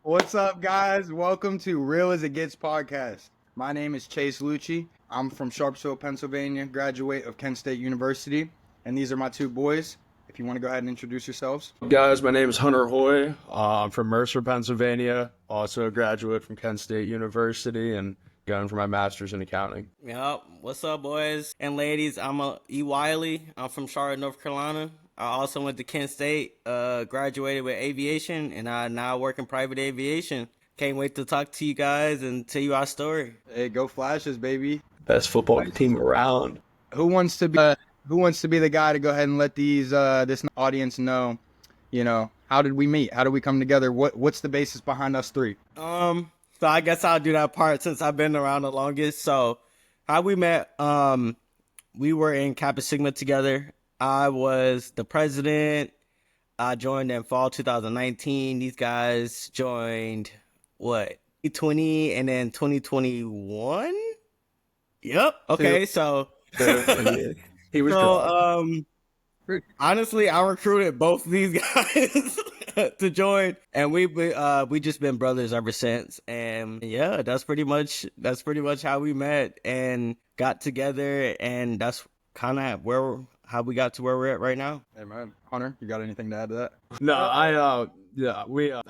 What's up, guys? Welcome to Real as It Gets podcast. My name is Chayse Lucci. I'm from Sharpsville, Pennsylvania, graduate of Kent State University, and these are my two boys. If you want to go ahead and introduce yourselves. Guys, my name is Hunter Hoy. I'm from Mercer, Pennsylvania. Also a graduate from Kent State University and going for my master's in accounting. Yep. What's up, boys and ladies? I'm E. Wiley. I'm from Charlotte, North Carolina. I also went to Kent State, graduated with aviation, and I now work in private aviation. Can't wait to talk to you guys and tell you our story. Hey, go Flashes, baby! Best football team around. Who wants to be the guy to go ahead and let this audience know? How did we meet? How did we come together? What's the basis behind us three? So I guess I'll do that part since I've been around the longest. So how we met, we were in Kappa Sigma together. I was the president. I joined in fall 2019. These guys joined, 2020 and then 2021? Yep. Okay, so... He was honestly, I recruited both of these guys to join, and we just been brothers ever since. And yeah, that's pretty much how we met and got together, and that's kind of how we got to where we're at right now. Hey, man. Hunter, you got anything to add to that? No, I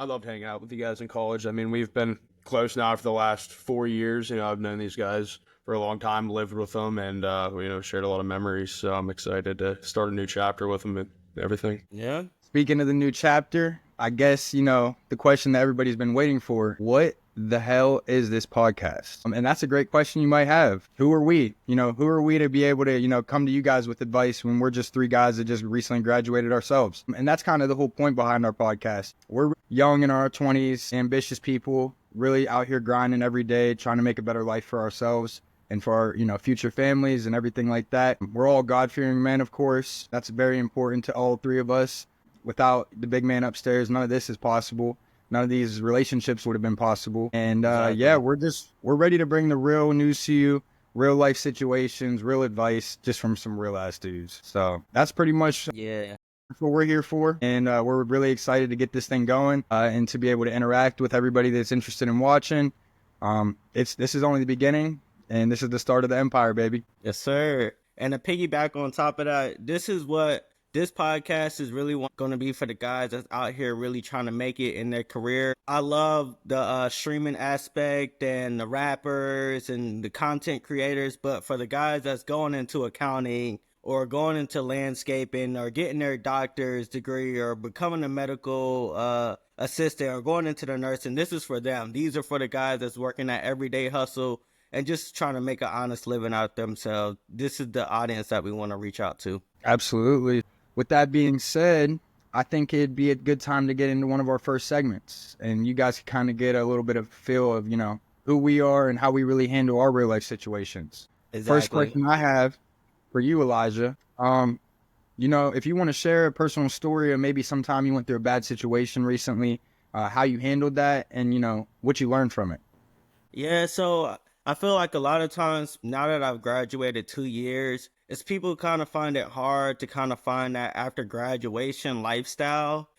loved hanging out with you guys in college. I mean, we've been close now for the last 4 years. I've known these guys for a long time, lived with them, and shared a lot of memories. So I'm excited to start a new chapter with them and everything. Yeah. Speaking of the new chapter, I guess, the question that everybody's been waiting for, what the hell is this podcast? And that's a great question you might have. Who are we? Who are we to be able to, come to you guys with advice when we're just three guys that just recently graduated ourselves? And that's kind of the whole point behind our podcast. We're young in our 20s, ambitious people, really out here grinding every day, trying to make a better life for ourselves and for our, future families and everything like that. We're all God-fearing men, of course. That's very important to all three of us. Without the big man upstairs, none of this is possible. None of these relationships would have been possible. And Exactly. yeah, we're ready to bring the real news to you, real life situations, real advice, just from some real ass dudes. So that's pretty much Yeah. what we're here for. And we're really excited to get this thing going and to be able to interact with everybody that's interested in watching. This is only the beginning, and this is the start of the empire, baby. Yes, sir. And to piggyback on top of that, this is what this podcast is really going to be for the guys that's out here really trying to make it in their career. I love the streaming aspect and the rappers and the content creators, but for the guys that's going into accounting or going into landscaping or getting their doctor's degree or becoming a medical assistant or going into the nursing, this is for them. These are for the guys that's working that everyday hustle and just trying to make an honest living out themselves. This is the audience that we want to reach out to. Absolutely. With that being said, I think it'd be a good time to get into one of our first segments, and you guys can kind of get a little bit of feel of, who we are and how we really handle our real life situations. Exactly. First question I have for you, Elijah, if you want to share a personal story or maybe sometime you went through a bad situation recently, how you handled that and, what you learned from it. Yeah, so I feel like a lot of times now that I've graduated 2 years, it's people kind of find it hard to kind of find that after graduation lifestyle.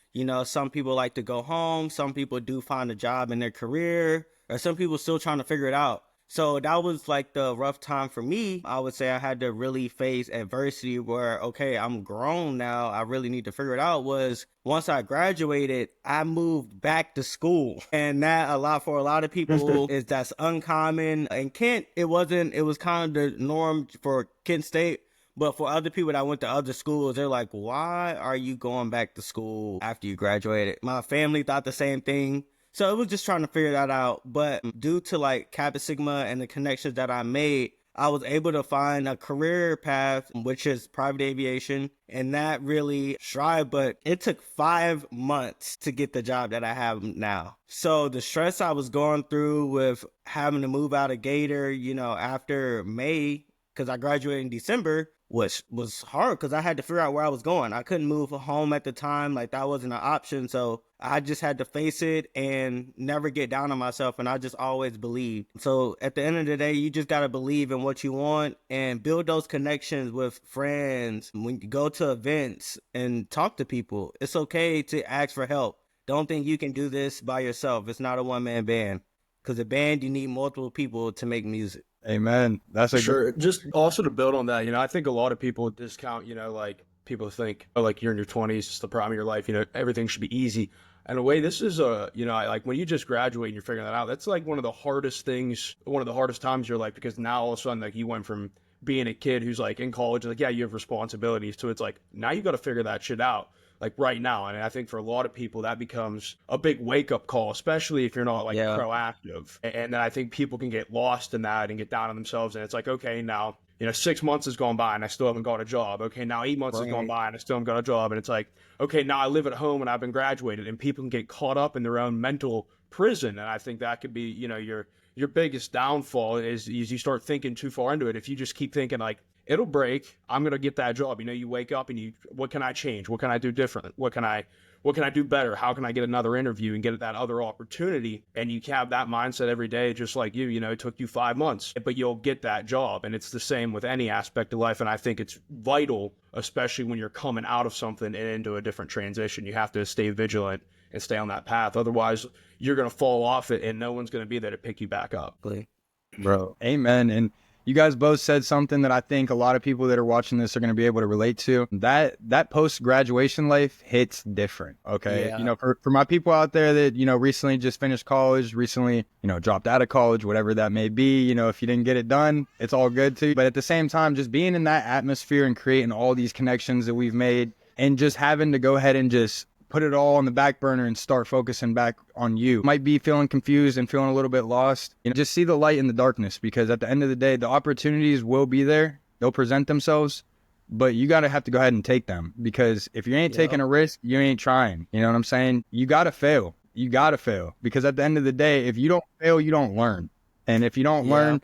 Some people like to go home. Some people do find a job in their career, or some people still trying to figure it out. So that was like the rough time for me. I would say I had to really face adversity where, okay, I'm grown now. I really need to figure it out. Was once I graduated, I moved back to school. And that for a lot of people that's uncommon. And Kent, it was kind of the norm for Kent State. But for other people that went to other schools, they're like, why are you going back to school after you graduated? My family thought the same thing. So it was just trying to figure that out. But due to like Kappa Sigma and the connections that I made, I was able to find a career path, which is private aviation. And that really strived, but it took 5 months to get the job that I have now. So the stress I was going through with having to move out of Gator, after May, because I graduated in December, was hard because I had to figure out where I was going. I couldn't move home at the time. Like that wasn't an option. So I just had to face it and never get down on myself. And I just always believed. So at the end of the day, you just got to believe in what you want and build those connections with friends. When you go to events and talk to people, it's okay to ask for help. Don't think you can do this by yourself. It's not a one-man band. Because a band, you need multiple people to make music. Amen. That's a Sure. Just also to build on that, I think a lot of people discount, like people think, oh, like you're in your 20s, it's the prime of your life, everything should be easy. And in a way, this is like when you just graduate and you're figuring that out, that's like one of the hardest things, one of the hardest times of your life, because now all of a sudden, like you went from being a kid who's like in college, like, yeah, you have responsibilities. So it's like, now you got to figure that shit out, like right now. And I think for a lot of people, that becomes a big wake up call, especially if you're not like proactive. And then I think people can get lost in that and get down on themselves. And it's like, okay, now, 6 months has gone by and I still haven't got a job. Okay, now 8 months has gone by and I still haven't got a job. And it's like, okay, now I live at home and I've been graduated, and people can get caught up in their own mental prison. And I think that could be, your biggest downfall is you start thinking too far into it. If you just keep thinking like, it'll break, I'm going to get that job. You wake up and what can I change? What can I do different? What can I do better? How can I get another interview and get that other opportunity? And you have that mindset every day, just like it took you 5 months, but you'll get that job. And it's the same with any aspect of life. And I think it's vital, especially when you're coming out of something and into a different transition. You have to stay vigilant and stay on that path. Otherwise, you're going to fall off it and no one's going to be there to pick you back up. Bro, amen. And you guys both said something that I think a lot of people that are watching this are going to be able to relate to. That post-graduation life hits different, okay? Yeah. For my people out there that, recently just finished college, recently, dropped out of college, whatever that may be, if you didn't get it done, it's all good too. But at the same time, just being in that atmosphere and creating all these connections that we've made, and just having to go ahead and just put it all on the back burner and start focusing back on you. Might be feeling confused and feeling a little bit lost. Just see the light in the darkness, because at the end of the day, the opportunities will be there. They'll present themselves, but you got to have to go ahead and take them, because if you ain't taking a risk, you ain't trying. You know what I'm saying? You got to fail. You got to fail, because at the end of the day, if you don't fail, you don't learn. And if you don't learn,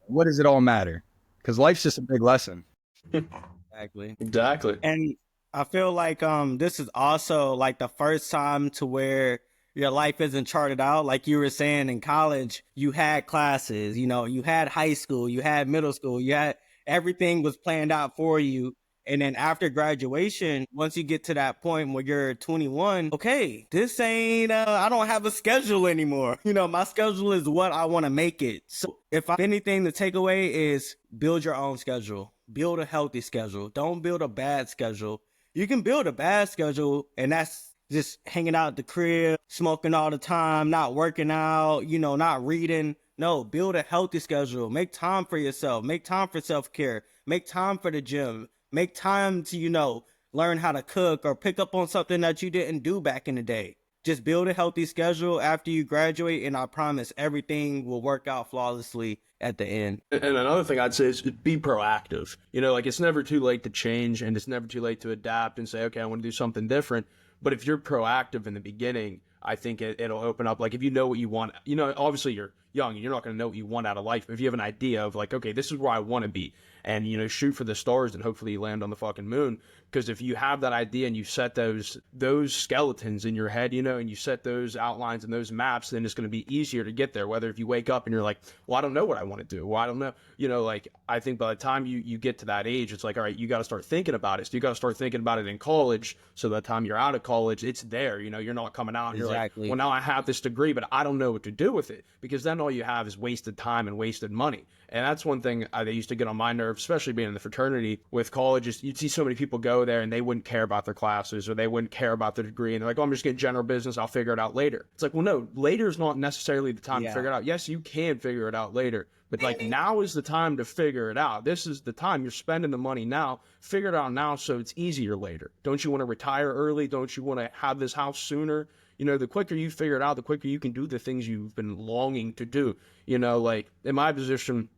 what does it all matter? Because life's just a big lesson. Exactly. And I feel like this is also like the first time to where your life isn't charted out. Like you were saying, in college, you had classes, you had high school, you had middle school, everything was planned out for you. And then after graduation, once you get to that point where you're 21, okay, this ain't, I don't have a schedule anymore. My schedule is what I want to make it. So if anything, the takeaway is build your own schedule, build a healthy schedule. Don't build a bad schedule. You can build a bad schedule, and that's just hanging out at the crib, smoking all the time, not working out, not reading. No, build a healthy schedule. Make time for yourself. Make time for self-care. Make time for the gym. Make time to, learn how to cook or pick up on something that you didn't do back in the day. Just build a healthy schedule after you graduate, and I promise everything will work out flawlessly at the end. And another thing I'd say is be proactive. Like it's never too late to change, and it's never too late to adapt and say, okay, I want to do something different. But if you're proactive in the beginning, I think it'll open up. Like if you know what you want, obviously you're young, you're not going to know what you want out of life. But if you have an idea of like, okay, this is where I want to be, and shoot for the stars, and hopefully you land on the fucking moon. Because if you have that idea and you set those skeletons in your head, and you set those outlines and those maps, then it's going to be easier to get there. Whether if you wake up and you're like, well, I don't know what I want to do. Well, I don't know. Like I think by the time you get to that age, it's like, all right, you got to start thinking about it. So you got to start thinking about it in college. So by the time you're out of college, it's there. You're not coming out and you're like, well, now I have this degree, but I don't know what to do with it. Because then all you have is wasted time and wasted money. And that's one thing that used to get on my nerves, especially being in the fraternity with colleges. You'd see so many people go there and they wouldn't care about their classes, or they wouldn't care about their degree. And they're like, oh, I'm just getting general business. I'll figure it out later. It's like, well, no, later is not necessarily the time to figure it out. Yes, you can figure it out later. But like now is the time to figure it out. This is the time. You're spending the money now. Figure it out now so it's easier later. Don't you want to retire early? Don't you want to have this house sooner? The quicker you figure it out, the quicker you can do the things you've been longing to do. Like in my position,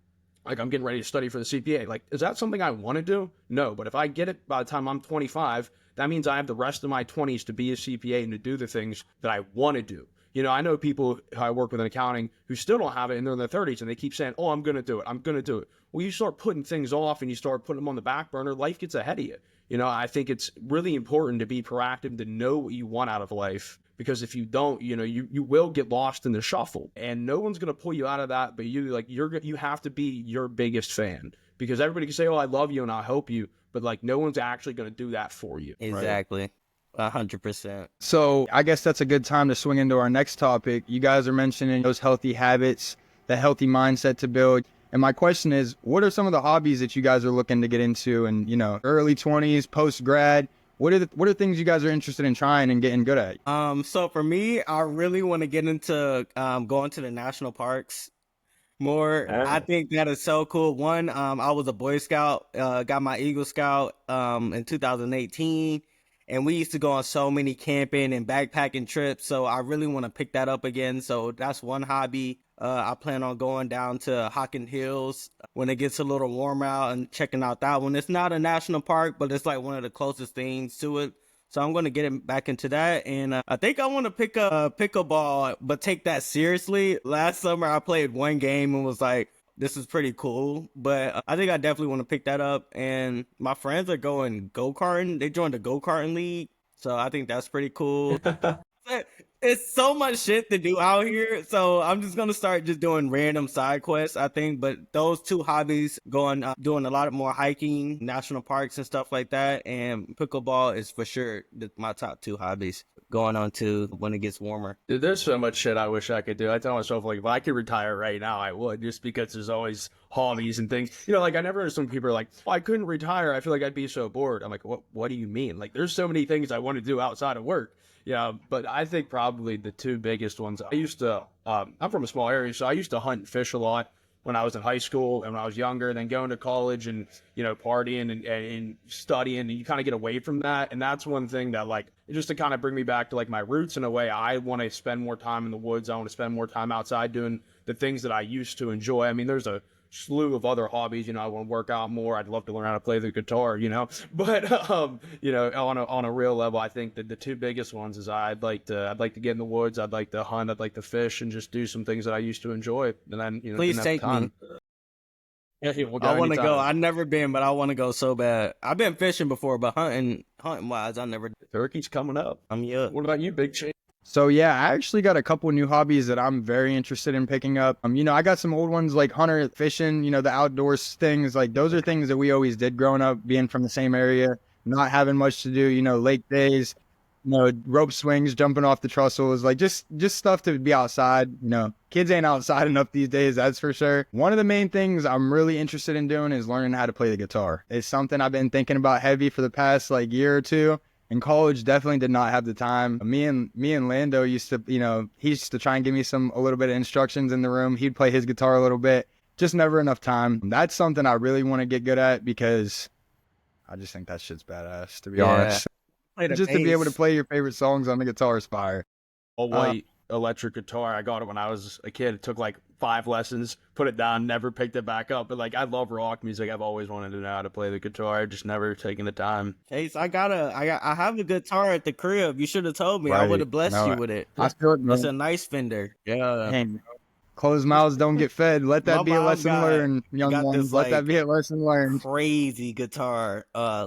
like I'm getting ready to study for the CPA. Like, is that something I want to do? No, but if I get it by the time I'm 25, that means I have the rest of my 20s to be a CPA and to do the things that I want to do. I know people who I work with in accounting who still don't have it, and they're in their 30s, and they keep saying, oh, I'm going to do it. I'm going to do it. Well, you start putting things off and you start putting them on the back burner, life gets ahead of you. I think it's really important to be proactive, to know what you want out of life. Because if you don't, you will get lost in the shuffle, and no one's going to pull you out of that. But you have to be your biggest fan, because everybody can say, oh, I love you and I'll help you. But like, no one's actually going to do that for you. Exactly. Right? 100%. So I guess that's a good time to swing into our next topic. You guys are mentioning those healthy habits, the healthy mindset to build. And my question is, what are some of the hobbies that you guys are looking to get into and, early 20s, post grad? What are things you guys are interested in trying and getting good at? So for me, I really want to get into going to the national parks more. I think that is so cool. One, I was a Boy Scout, got my Eagle Scout in 2018, and we used to go on so many camping and backpacking trips. So I really want to pick that up again. So that's one hobby. I plan on going down to Hocking Hills when it gets a little warmer out and checking out that one. It's not a national park, but it's like one of the closest things to it. So I'm going to get it back into that. And I think I want to pick up pickleball, but take that seriously. Last summer, I played one game and was like, this is pretty cool. But I think I definitely want to pick that up. And my friends are going go-karting. They joined the go-karting league. So I think that's pretty cool. It's so much shit to do out here, so I'm just gonna start just doing random side quests, I think. But those two hobbies, doing a lot more hiking, national parks and stuff like that, and pickleball is for sure my top two hobbies. Going on to when it gets warmer. Dude, there's so much shit I wish I could do. I tell myself, like, if I could retire right now, I would, just because there's always hobbies and things. Like, I never understand when people are like, oh, I couldn't retire. I feel like I'd be so bored. I'm like, what do you mean? Like, there's so many things I want to do outside of work. Yeah, but I think probably the two biggest ones, I used to, I'm from a small area, so I used to hunt and fish a lot when I was in high school and when I was younger, then going to college and, partying and studying, and you kind of get away from that. And that's one thing that, like, just to kind of bring me back to, like, my roots in a way. I want to spend more time in the woods. I want to spend more time outside doing the things that I used to enjoy. I mean, there's a slew of other hobbies. I want to work out more. I'd love to learn how to play the guitar, but on a real level, I think that the two biggest ones is I'd like to get in the woods. I'd like to hunt. I'd like to fish and just do some things that I used to enjoy. And then, please take me. Yeah, we'll go. I want to go. I've never been, but I want to go so bad. I've been fishing before, but hunting wise, I never. Turkey's coming up. What about you, Big Chayse? So yeah, I actually got a couple new hobbies that I'm very interested in picking up. I got some old ones like hunter, fishing, the outdoors things. Like those are things that we always did growing up, being from the same area, not having much to do, lake days, rope swings, jumping off the trestles, like just stuff to be outside. Kids ain't outside enough these days, that's for sure. One of the main things I'm really interested in doing is learning how to play the guitar. It's something I've been thinking about heavy for the past like year or two. In college, definitely did not have the time. Me and Lando used to, he used to try and give me a little bit of instructions in the room. He'd play his guitar a little bit, just never enough time. That's something I really want to get good at because I just think that shit's badass, to be honest. Just to be able to play your favorite songs on the guitar is fire. All white electric guitar. I got it when I was a kid. It took like 5 lessons, put it down, never picked it back up. But like, I love rock music. I've always wanted to know how to play the guitar, just never taken the time. Chayse, I have a guitar at the crib. You should have told me. Right. I would have blessed you with it. I feel it, it's a nice Fender. Yeah. Dang. Closed mouths don't get fed. Let that be a lesson learned, young ones. Let that be a lesson learned. Crazy guitar,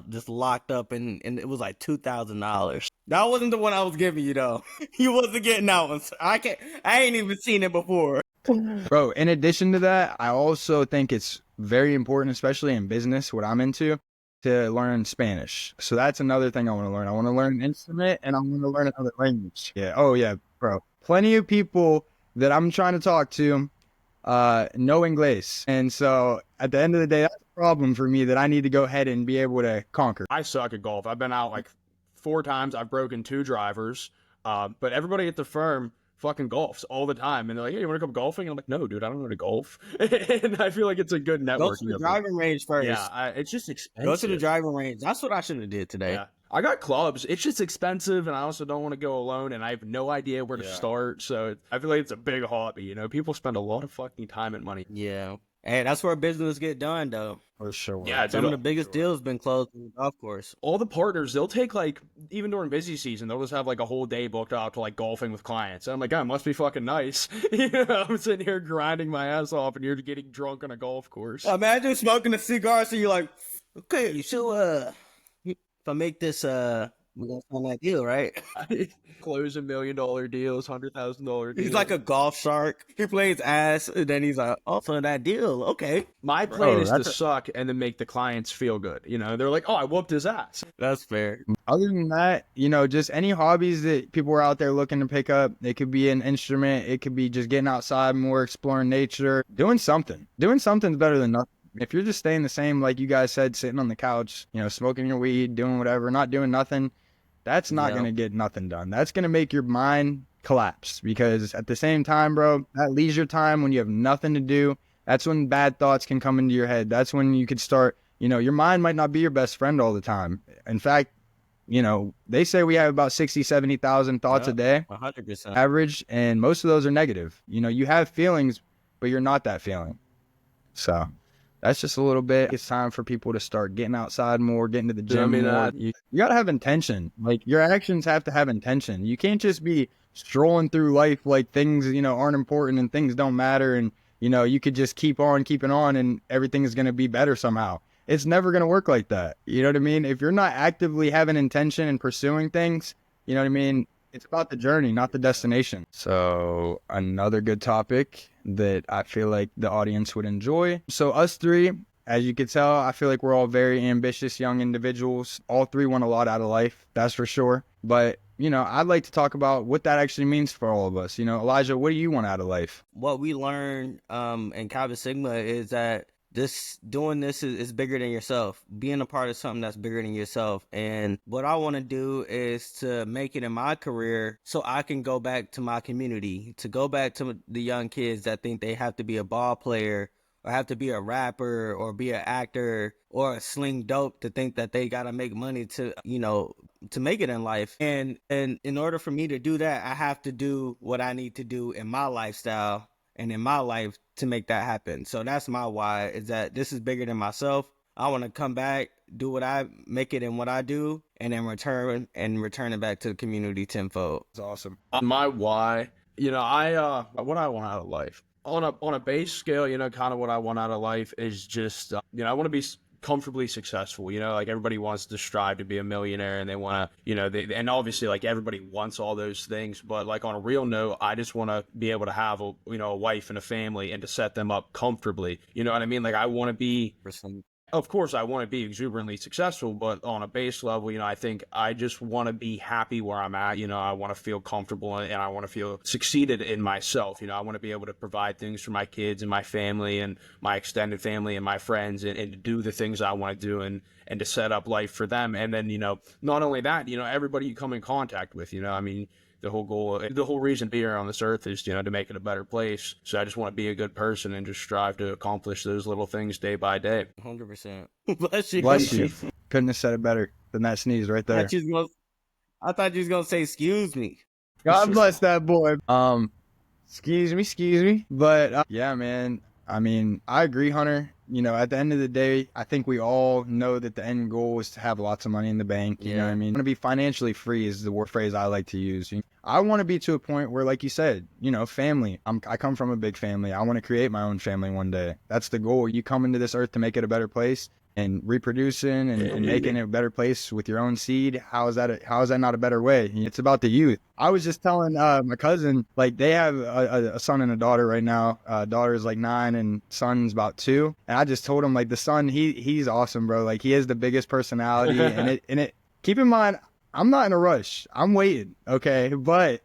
just locked up, and it was like $2,000. That wasn't the one I was giving you though. You wasn't getting that one. I ain't even seen it before. Bro, in addition to that, I also think it's very important, especially in business, what I'm into, to learn Spanish. So that's another thing I want to learn. I want to learn an instrument and I want to learn another language. Yeah. Oh yeah, bro. Plenty of people that I'm trying to talk to know English. And so at the end of the day, that's a problem for me that I need to go ahead and be able to conquer. I suck at golf. I've been out like 4 times. I've broken 2 drivers. But everybody at the firm fucking golfs all the time. And they're like, hey, you want to come golfing? And I'm like, no, dude, I don't know how to golf. And I feel like it's a good networking. Go to the driving range first. Yeah, it's just expensive. Go to the driving range. That's what I should have did today. Yeah. I got clubs. It's just expensive, and I also don't want to go alone, and I have no idea where to start. So I feel like it's a big hobby. People spend a lot of fucking time and money. Yeah. Hey, that's where business get done, though. For sure. Yeah, some of the biggest deals been closed in the golf course. All the partners, they'll take like, even during busy season, they'll just have like a whole day booked out to like golfing with clients. And I'm like, God, it must be fucking nice. I'm sitting here grinding my ass off, and you're getting drunk on a golf course. Imagine smoking a cigar, so you're like, okay, so if I make this We gonna find that deal, right? Close $1 million deals, $100,000 deals. He's like a golf shark. He plays ass, and then he's like, "Oh, for that deal, okay." My plan Bro, is to suck and then make the clients feel good. You know, they're like, "Oh, I whooped his ass." That's fair. other than that, just any hobbies that people are out there looking to pick up. It could be an instrument. It could be just getting outside more, exploring nature, doing something. Doing something's better than nothing. If you're just staying the same, like you guys said, sitting on the couch, smoking your weed, doing whatever, not doing nothing, that's not going to get nothing done. That's going to make your mind collapse, because at the same time, bro, that leisure time when you have nothing to do, that's when bad thoughts can come into your head. That's when you could start, your mind might not be your best friend all the time. In fact, they say we have about 60, 70,000 thoughts a day, 100%. average, and most of those are negative. You have feelings, but you're not that feeling. So that's just a little bit. It's time for people to start getting outside more, getting to the gym more. You got to have intention. Like, your actions have to have intention. You can't just be strolling through life like things, aren't important and things don't matter. And, you could just keep on keeping on and everything is going to be better somehow. It's never going to work like that. You know what I mean? If you're not actively having intention and pursuing things, you know what I mean? It's about the journey, not the destination. So another good topic that I feel like the audience would enjoy. So us three, as you can tell, I feel like we're all very ambitious young individuals. All three want a lot out of life, that's for sure. But, I'd like to talk about what that actually means for all of us. Elijah, what do you want out of life? What we learned in Kappa Sigma is that doing this is bigger than yourself. Being a part of something that's bigger than yourself. And what I want to do is to make it in my career so I can go back to my community, to go back to the young kids that think they have to be a ball player or have to be a rapper or be an actor or sling dope to think that they got to make money to make it in life. And in order for me to do that, I have to do what I need to do in my lifestyle and in my life to make that happen. So that's my why, is that this is bigger than myself. I want to come back, do what I make it in what I do, and then return it back to the community tenfold. It's awesome. My why, I what I want out of life on a base scale, kind of what I want out of life is just, I want to be comfortably successful. Like, everybody wants to strive to be a millionaire, and they want to, and obviously, like, everybody wants all those things, but like, on a real note, I just want to be able to have a wife and a family and to set them up comfortably. You know what I mean? Like, I want to be, of course, I want to be exuberantly successful, but on a base level, I think I just want to be happy where I'm at. I want to feel comfortable, and I want to feel succeeded in myself. I want to be able to provide things for my kids and my family and my extended family and my friends, and to do the things I want to do, and to set up life for them. And then, not only that, everybody you come in contact with, the whole goal, the whole reason to be here on this earth is, to make it a better place. So I just want to be a good person and just strive to accomplish those little things day by day. 100%. Bless you. Bless you. Couldn't have said it better than that sneeze right there. I thought you was going to say, excuse me. God bless that boy. Excuse me. But yeah, man. I mean, I agree, Hunter. At the end of the day, I think we all know that the end goal is to have lots of money in the bank. You know what I mean? I want to be financially free is the phrase I like to use. I want to be to a point where, like you said, family. I come from a big family. I want to create my own family one day. That's the goal. You come into this earth to make it a better place, and reproducing and making it a better place with your own seed. How is that not a better way? It's about the youth. I was just telling my cousin, like, they have a son and a daughter right now. Daughter is like 9 and son's about 2. And I just told him, like, the son, he's awesome, bro. Like, he has the biggest personality. and keep in mind, I'm not in a rush. I'm waiting. Okay. But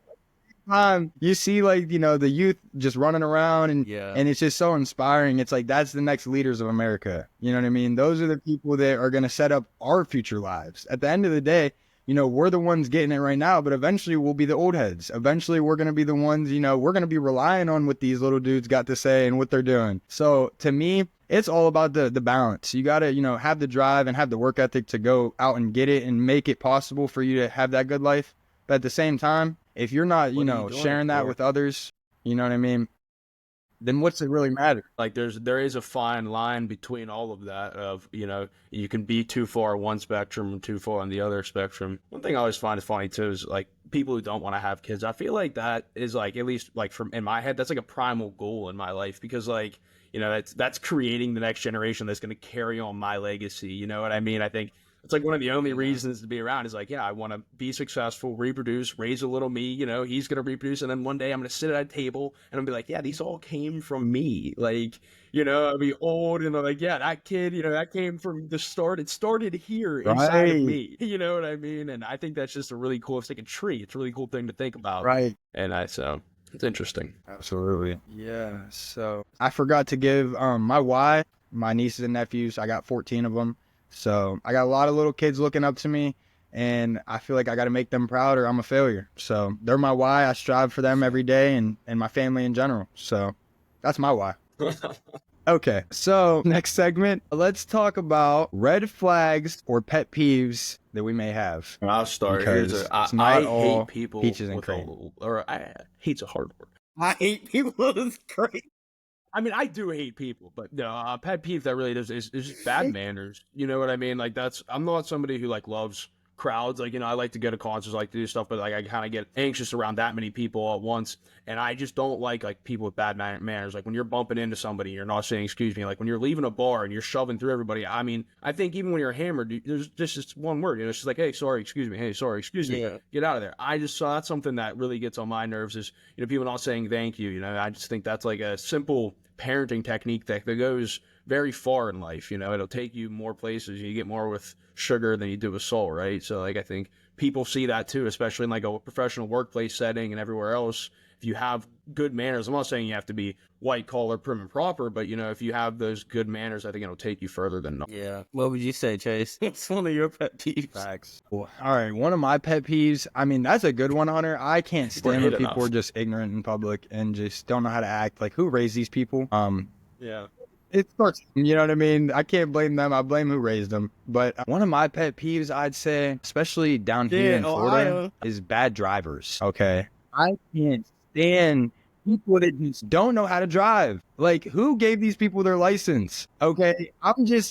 you see, like, the youth just running around and it's just so inspiring. It's like, that's the next leaders of America. You know what I mean? Those are the people that are going to set up our future lives. At the end of the day, we're the ones getting it right now, but eventually we'll be the old heads. Eventually we're going to be the ones, we're going to be relying on what these little dudes got to say and what they're doing. So to me, it's all about the balance. You got to, have the drive and have the work ethic to go out and get it and make it possible for you to have that good life. But at the same time, if you're not, sharing that with others, you know what I mean? Then what's it really matter? Like, there is a fine line between all of that of, you can be too far on one spectrum and too far on the other spectrum. One thing I always find is funny too is, like, people who don't want to have kids. I feel like that is, like, at least, like, from in my head, that's like a primal goal in my life, because, like, that's creating the next generation that's going to carry on my legacy. You know what I mean? I think It's like one of the only reasons to be around is like, yeah, I want to be successful, reproduce, raise a little me, you know, he's going to reproduce. And then one day I'm going to sit at a table and I'll be like, yeah, these all came from me. Like, you know, I'll be old and I'm like, yeah, that kid, you know, that came from the start. It started here inside of Right. me. You know what I mean? And I think that's just a really cool, it's like a tree. It's a really cool thing to think about. Right. So it's interesting. Absolutely. Yeah. So I forgot to give my why, my nieces and nephews. I got 14 of them. So I got a lot of little kids looking up to me, and I feel like I got to make them proud or I'm a failure. So they're my why. I strive for them every day and my family in general. So that's my why. Okay, so next segment, let's talk about red flags or pet peeves that we may have. I'll start. Because I hate people peaches and with cream. hate's a hard word. I hate people is great. I mean, I do hate people, but no, a pet peeve that really does is just bad manners. You know what I mean? Like I'm not somebody who like loves crowds. Like, you know, I like to go to concerts, I like to do stuff, but like I kind of get anxious around that many people at once, and I just don't like people with bad manners. Like when you're bumping into somebody, you're not saying excuse me. Like when you're leaving a bar and you're shoving through everybody. I mean, I think even when you're hammered, there's just one word. You know, it's just like, hey, sorry, excuse me. Hey, sorry, excuse me. Yeah. Get out of there. I just saw that's something that really gets on my nerves is, you know, people not saying thank you. You know, I just think that's like a simple parenting technique that goes very far in life. You know, it'll take you more places. You get more with sugar than you do with salt, right? So like I think people see that too, especially in like a professional workplace setting and everywhere else. If you have good manners, I'm not saying you have to be white collar, prim and proper, but you know, if you have those good manners, I think it'll take you further than not. Yeah. What would you say, Chase? It's one of your pet peeves. Facts. Well, all right, one of my pet peeves. I mean, that's a good one, Hunter. I can't stand when people are just ignorant in public and just don't know how to act. Like, who raised these people? Yeah. It starts. You know what I mean? I can't blame them. I blame who raised them. But one of my pet peeves, I'd say, especially down here in Florida, is bad drivers. Okay, I can't stand people that just don't know how to drive. Like, who gave these people their license? Okay,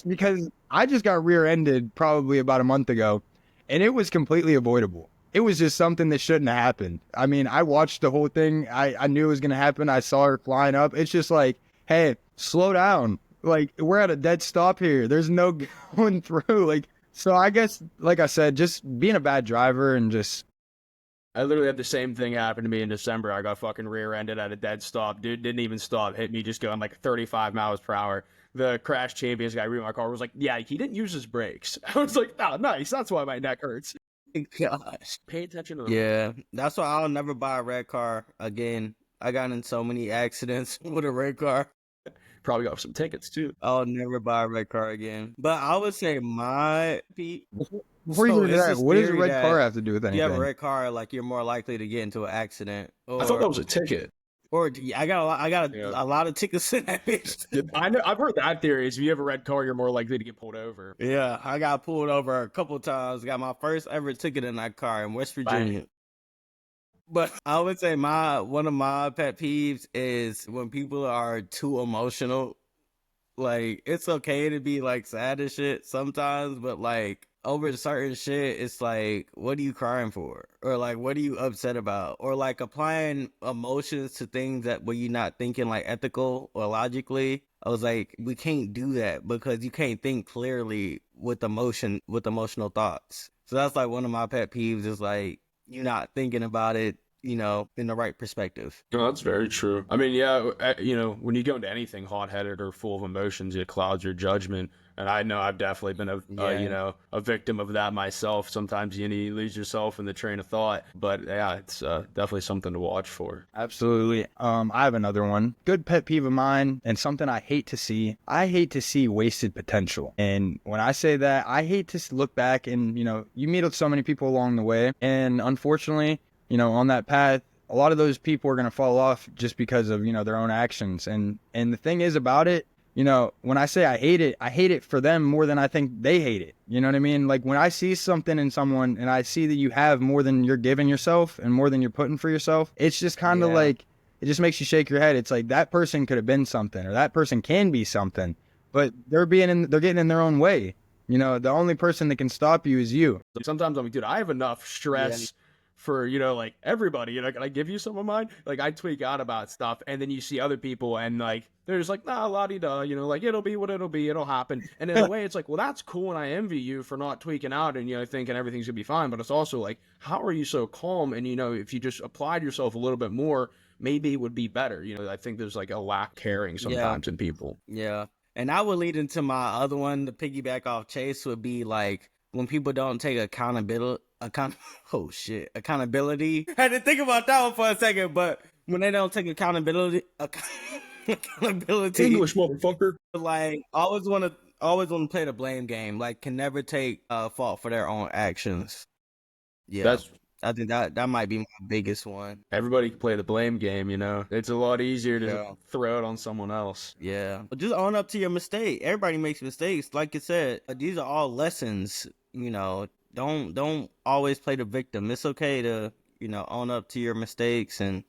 because I just got rear-ended probably about a month ago, and it was completely avoidable. It was just something that shouldn't have happened. I mean, I watched the whole thing. I knew it was going to happen. I saw her flying up. It's just like, hey, slow down. Like, we're at a dead stop here. There's no going through. Like, so I guess, like I said, just being a bad driver and just. I literally had the same thing happen to me in December. I got fucking rear-ended at a dead stop. Dude didn't even stop. Hit me just going like 35 miles per hour. The crash champions guy reading my car was like, yeah, he didn't use his brakes. I was like, oh, nice. That's why my neck hurts. Gosh. Pay attention to them. Yeah. That's why I'll never buy a red car again. I got in so many accidents with a red car. Probably got some tickets too. I'll never buy a red car again. But I would say my Before you do that, what does a red car have to do with anything? You have a red car, like you're more likely to get into an accident. I thought that was a ticket. Or I got a lot of tickets in that bitch. I know. I've heard that theory is if you have a red car, you're more likely to get pulled over. Yeah, I got pulled over a couple times. Got my first ever ticket in that car in West Virginia. Bang. But I would say one of my pet peeves is when people are too emotional. Like, it's okay to be like sad as shit sometimes, but like over certain shit, it's like, what are you crying for? Or like, what are you upset about? Or like applying emotions to things that where you're not thinking like ethical or logically. I was like, we can't do that because you can't think clearly with emotional thoughts. So that's like one of my pet peeves is like, you're not thinking about it, you know, in the right perspective. No, that's very true. I mean, yeah, you know, when you go into anything hot-headed or full of emotions, it clouds your judgment. And I know I've definitely been a victim of that myself. Sometimes you lose yourself in the train of thought. But yeah, it's definitely something to watch for. Absolutely. I have another one. Good pet peeve of mine and something I hate to see. I hate to see wasted potential. And when I say that, I hate to look back and, you know, you meet with so many people along the way. And unfortunately, you know, on that path, a lot of those people are going to fall off just because of, you know, their own actions. And the thing is about it, you know, when I say I hate it for them more than I think they hate it. You know what I mean? Like when I see something in someone and I see that you have more than you're giving yourself and more than you're putting for yourself, it's just kind of like, it just makes you shake your head. It's like that person could have been something or that person can be something, but they're getting in their own way. You know, the only person that can stop you is you. Sometimes I'm like, dude, I have enough stress for, like everybody, can I give you some of mine? Like I tweak out about stuff, and then you see other people and like, they're just like, nah, la-di-da, like it'll be what it'll be, it'll happen. And in a way it's like, well, that's cool, and I envy you for not tweaking out and, thinking everything's gonna be fine. But it's also like, how are you so calm? And, if you just applied yourself a little bit more, maybe it would be better. I think there's like a lack of caring sometimes in people. Yeah. And I would lead into my other one, to piggyback off Chase, would be like when people don't take accountability. Accountability. I had to think about that one for a second, but when they don't take accountability, English, motherfucker. like always want to play the blame game. Like can never take fault for their own actions. Yeah. I think that might be my biggest one. Everybody can play the blame game, It's a lot easier to throw it on someone else. Yeah. But just own up to your mistake. Everybody makes mistakes. Like you said, these are all lessons, Don't always play the victim. It's okay to, own up to your mistakes and,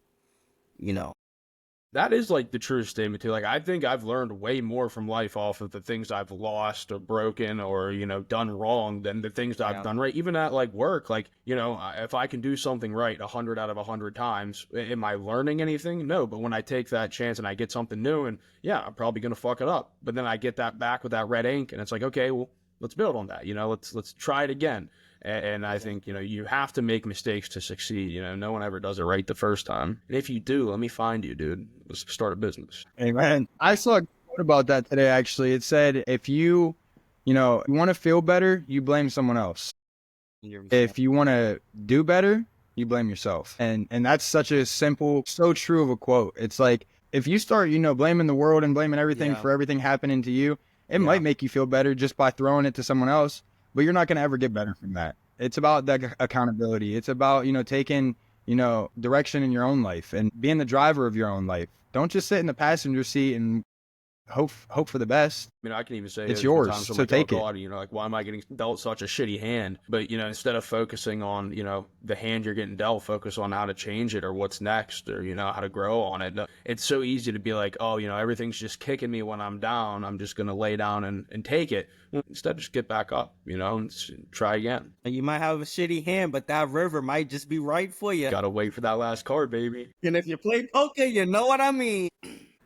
That is like the true statement too. Like I think I've learned way more from life off of the things I've lost or broken or, done wrong than the things I've done right. Even at like work, like, if I can do something right 100 out of 100 times, am I learning anything? No. But when I take that chance and I get something new, and yeah, I'm probably going to fuck it up. But then I get that back with that red ink, and it's like, okay, well, let's build on that. Let's try it again. And I think, you have to make mistakes to succeed. No one ever does it right the first time. And if you do, let me find you, dude. Let's start a business. Hey, man, I saw a quote about that today, actually. It said, if you want to feel better, you blame someone else. If you want to do better, you blame yourself. And that's such a simple, so true of a quote. It's like, if you start, blaming the world and blaming everything for everything happening to you, it might make you feel better just by throwing it to someone else. But you're not going to ever get better from that. It's about that accountability. It's about, taking, direction in your own life and being the driver of your own life. Don't just sit in the passenger seat and hope for the best. I mean, I can even say it's yours, so like, take God, like, why am I getting dealt such a shitty hand? But, instead of focusing on, the hand you're getting dealt, focus on how to change it or what's next or, how to grow on it. It's so easy to be like, oh, everything's just kicking me when I'm down. I'm just going to lay down and take it. Well, instead, just get back up, and try again. You might have a shitty hand, but that river might just be right for you. Gotta wait for that last card, baby. And if you play poker, you know what I mean.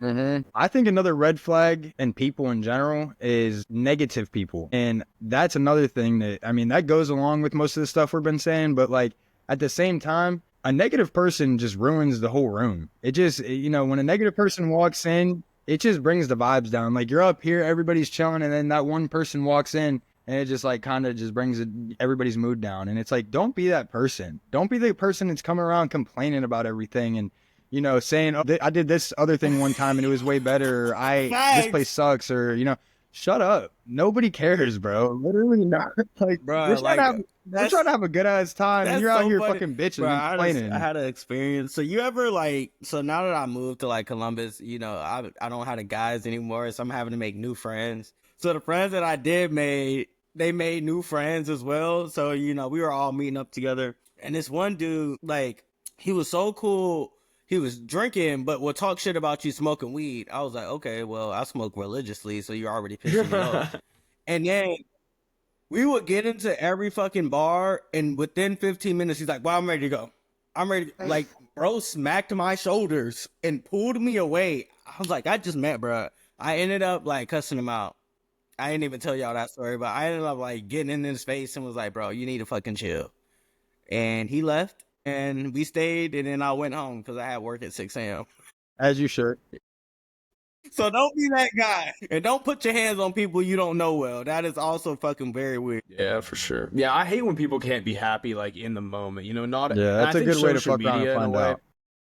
Mm-hmm. I think another red flag in people in general is negative people. And that's another thing that goes along with most of the stuff we've been saying, but like at the same time, a negative person just ruins the whole room. It just, when a negative person walks in, it just brings the vibes down. Like you're up here, everybody's chilling, and then that one person walks in and it just like kind of just brings everybody's mood down. And it's like, don't be that person. Don't be the person that's coming around complaining about everything and, saying, oh, I did this other thing one time and it was way better. Or this place sucks, or, shut up. Nobody cares, bro. Literally not. Like, bro, we're trying to have a good ass time and you're out here funny. fucking bitching bro, and complaining. I had an experience. So you ever so now that I moved to like Columbus, I don't have the guys anymore. So I'm having to make new friends. So the friends that I did they made new friends as well. So, we were all meeting up together. And this one dude, like, he was so cool. He was drinking, but would talk shit about you smoking weed. I was like, okay, well, I smoke religiously, so you're already pissing me off. And then we would get into every fucking bar, and within 15 minutes, he's like, well, I'm ready to go. I'm ready. Like, bro smacked my shoulders and pulled me away. I was like, I just met, bro. I ended up, like, cussing him out. I didn't even tell y'all that story, but I ended up, like, getting in his face and was like, bro, you need to fucking chill. And he left. And we stayed, and then I went home because I had work at 6 a.m. As you should. So don't be that guy. And don't put your hands on people you don't know well. That is also fucking very weird. Yeah, for sure. Yeah, I hate when people can't be happy, like, in the moment. That's a good way to fuck around and find out.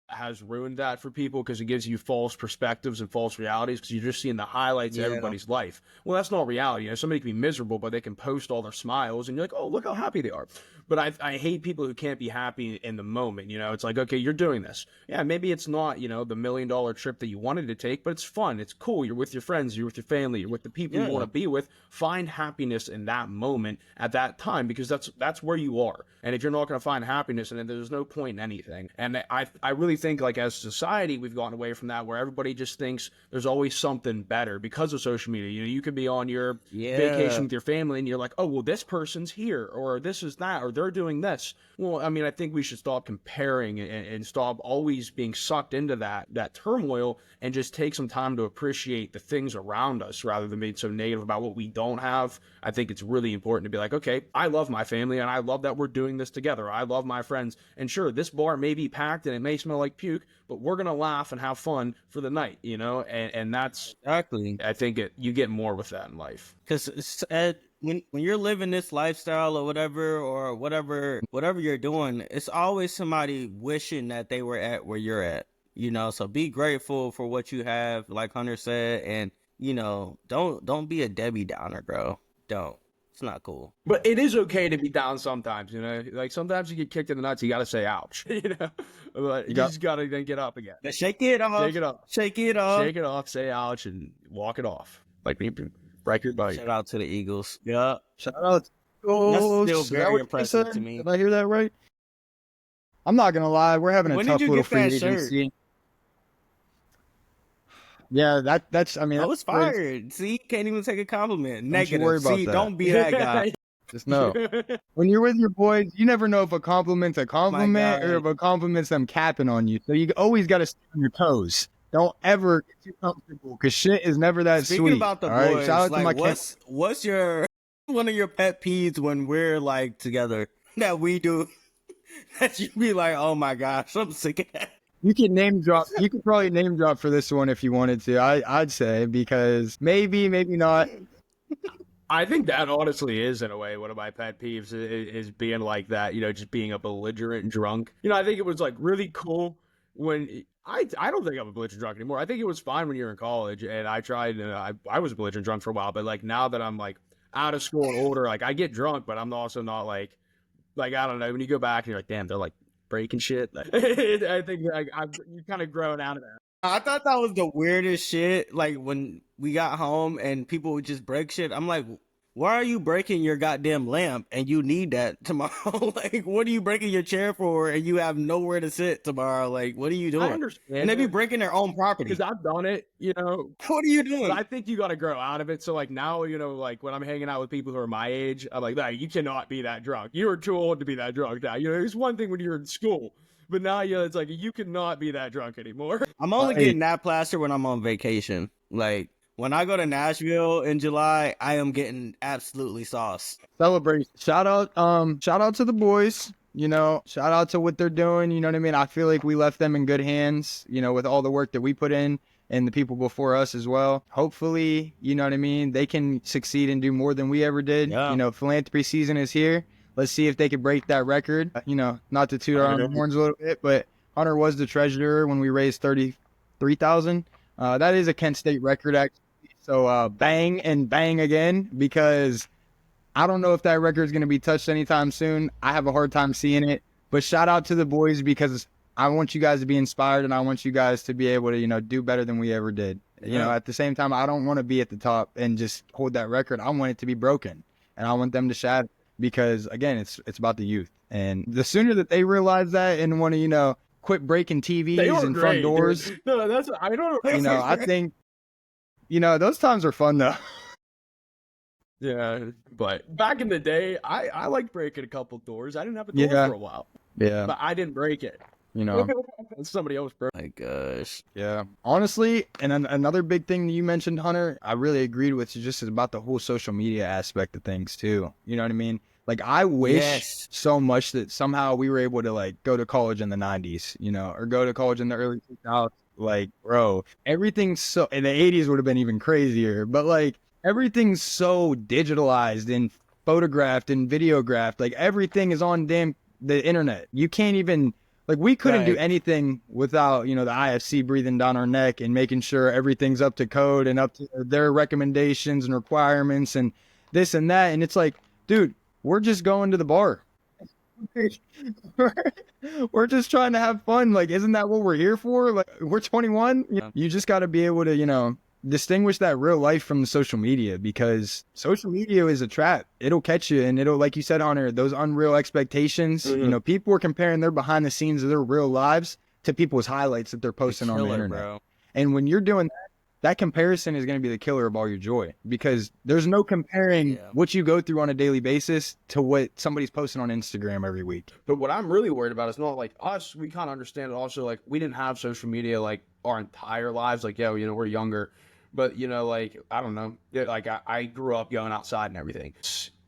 Has ruined that for people because it gives you false perspectives and false realities because you're just seeing the highlights of everybody's life. Well, that's not reality. Somebody can be miserable, but they can post all their smiles, and you're like, oh, look how happy they are. But I hate people who can't be happy in the moment. It's like, okay, you're doing this. Yeah, maybe it's not, the $1 million trip that you wanted to take, but it's fun. It's cool. You're with your friends. You're with your family. You're with the people you want to be with. Find happiness in that moment at that time because that's where you are. And if you're not going to find happiness in it, there's no point in anything. And I really really think like as a society, we've gotten away from that where everybody just thinks there's always something better because of social media. You know, you could be on your vacation with your family and you're like, oh, well, this person's here or this is that or they're doing this. Well, I mean, I think we should stop comparing and stop always being sucked into that turmoil and just take some time to appreciate the things around us rather than being so negative about what we don't have. I think it's really important to be like, okay, I love my family and I love that we're doing this together. I love my friends. And sure, this bar may be packed and it may smell like puke, but we're going to laugh and have fun for the night, you know? And that's Exactly. I think you get more with that in life. Because when you're living this lifestyle or whatever you're doing, it's always somebody wishing that they were at where you're at. You know, so be grateful for what you have, like Hunter said, and you know, don't be a Debbie Downer, bro. Don't. It's not cool. But it is okay to be down sometimes, you know? Like sometimes you get kicked in the nuts, you got to say ouch, you know? But you just got to then get up again. Shake it off. Shake it off. Shake it off. Shake it off, say ouch, and walk it off. Like me, break your bite. Shout out to the Eagles. Yeah. Shout out to the Eagles. That's still very Is that what you impressive said? to me. Did I hear that right? I'm not gonna lie, we're having a When tough did you little get free that shirt? agency. Yeah, that's. I mean, I was fired. See, you can't even take a compliment. Negative. worry about See, that. don't be that guy. Just know when you're with your boys, you never know if a compliment's a compliment God. or if a compliment's them capping on you. So you always got to stay on your toes. Don't ever get too comfortable because shit is never that Speaking sweet. about the all right? boys, Shout out to like, my what's your one of your pet peeves when we're like together that we do that you be like, oh my gosh, I'm sick of that. You can name drop. You could probably name drop for this one if you wanted to. I'd say because maybe not. I think that honestly is, in a way, one of my pet peeves is being like that, you know, just being a belligerent drunk. You know, I think it was like really cool when I don't think I'm a belligerent drunk anymore. I think it was fine when you were in college and I tried, I was a belligerent drunk for a while, but like now that I'm like out of school and older, like I get drunk, but I'm also not like, I don't know, when you go back and you're like, damn, they're like breaking shit. I think like you kind of grown out of that. I thought that was the weirdest shit. Like when we got home and people would just break shit. I'm like, why are you breaking your goddamn lamp and you need that tomorrow? Like, what are you breaking your chair for and you have nowhere to sit tomorrow? Like, what are you doing? I understand. And they be breaking their own property. Because I've done it, you know. What are you doing? But I think you got to grow out of it. So like now, you know, like when I'm hanging out with people who are my age, I'm like, nah, you cannot be that drunk. You are too old to be that drunk now. You know, it's one thing when you're in school. But now, you know, it's like you cannot be that drunk anymore. I'm only getting that plaster when I'm on vacation. Like, when I go to Nashville in July, I am getting absolutely sauced. Celebrate. Shout out to the boys. You know, shout out to what they're doing. You know what I mean? I feel like we left them in good hands, you know, with all the work that we put in and the people before us as well. Hopefully, you know what I mean? They can succeed and do more than we ever did. Yeah. You know, philanthropy season is here. Let's see if they can break that record. You know, not to toot our own horns a little bit, but Hunter was the treasurer when we raised $33,000. That is a Kent State record, actually. So bang and bang again, because I don't know if that record is going to be touched anytime soon. I have a hard time seeing it. But shout out to the boys because I want you guys to be inspired and I want you guys to be able to, you know, do better than we ever did. Yeah. You know, at the same time, I don't want to be at the top and just hold that record. I want it to be broken and I want them to shatter. Because again, it's about the youth, and the sooner that they realize that and want to, you know, quit breaking TVs and front doors. Dude. No, that's I don't. You know, I think, you know, those times are fun though. Yeah, but back in the day, I liked breaking a couple doors. I didn't have a door for a while. Yeah, but I didn't break it. You know, somebody else broke. My gosh. Yeah, honestly, and another big thing that you mentioned, Hunter, I really agreed with, is just about the whole social media aspect of things too. You know what I mean? Like, I wish so much that somehow we were able to like go to college in the 90s, you know, or go to college in the early 2000s. Like, bro, everything's so, in the 80s would have been even crazier, but like everything's so digitalized and photographed and videographed. Like everything is on the internet. You can't even, like, we couldn't do anything without, you know, the IFC breathing down our neck and making sure everything's up to code and up to their recommendations and requirements and this and that. And it's like, dude, we're just going to the bar. We're just trying to have fun. Like, isn't that what we're here for? Like, we're 21. You just got to be able to, you know, distinguish that real life from the social media, because social media is a trap. It'll catch you, and it'll, like you said, Hunter, those unreal expectations. You know, people are comparing their behind the scenes of their real lives to people's highlights that they're posting on the Killer, internet. bro. And when you're doing that comparison is going to be the killer of all your joy, because there's no comparing what you go through on a daily basis to what somebody's posting on Instagram every week. But what I'm really worried about is not like us. We kind of understand it also. Like, we didn't have social media like our entire lives. Like, yeah, you know, we're younger, but you know, like, I don't know. Yeah, like I grew up going outside and everything.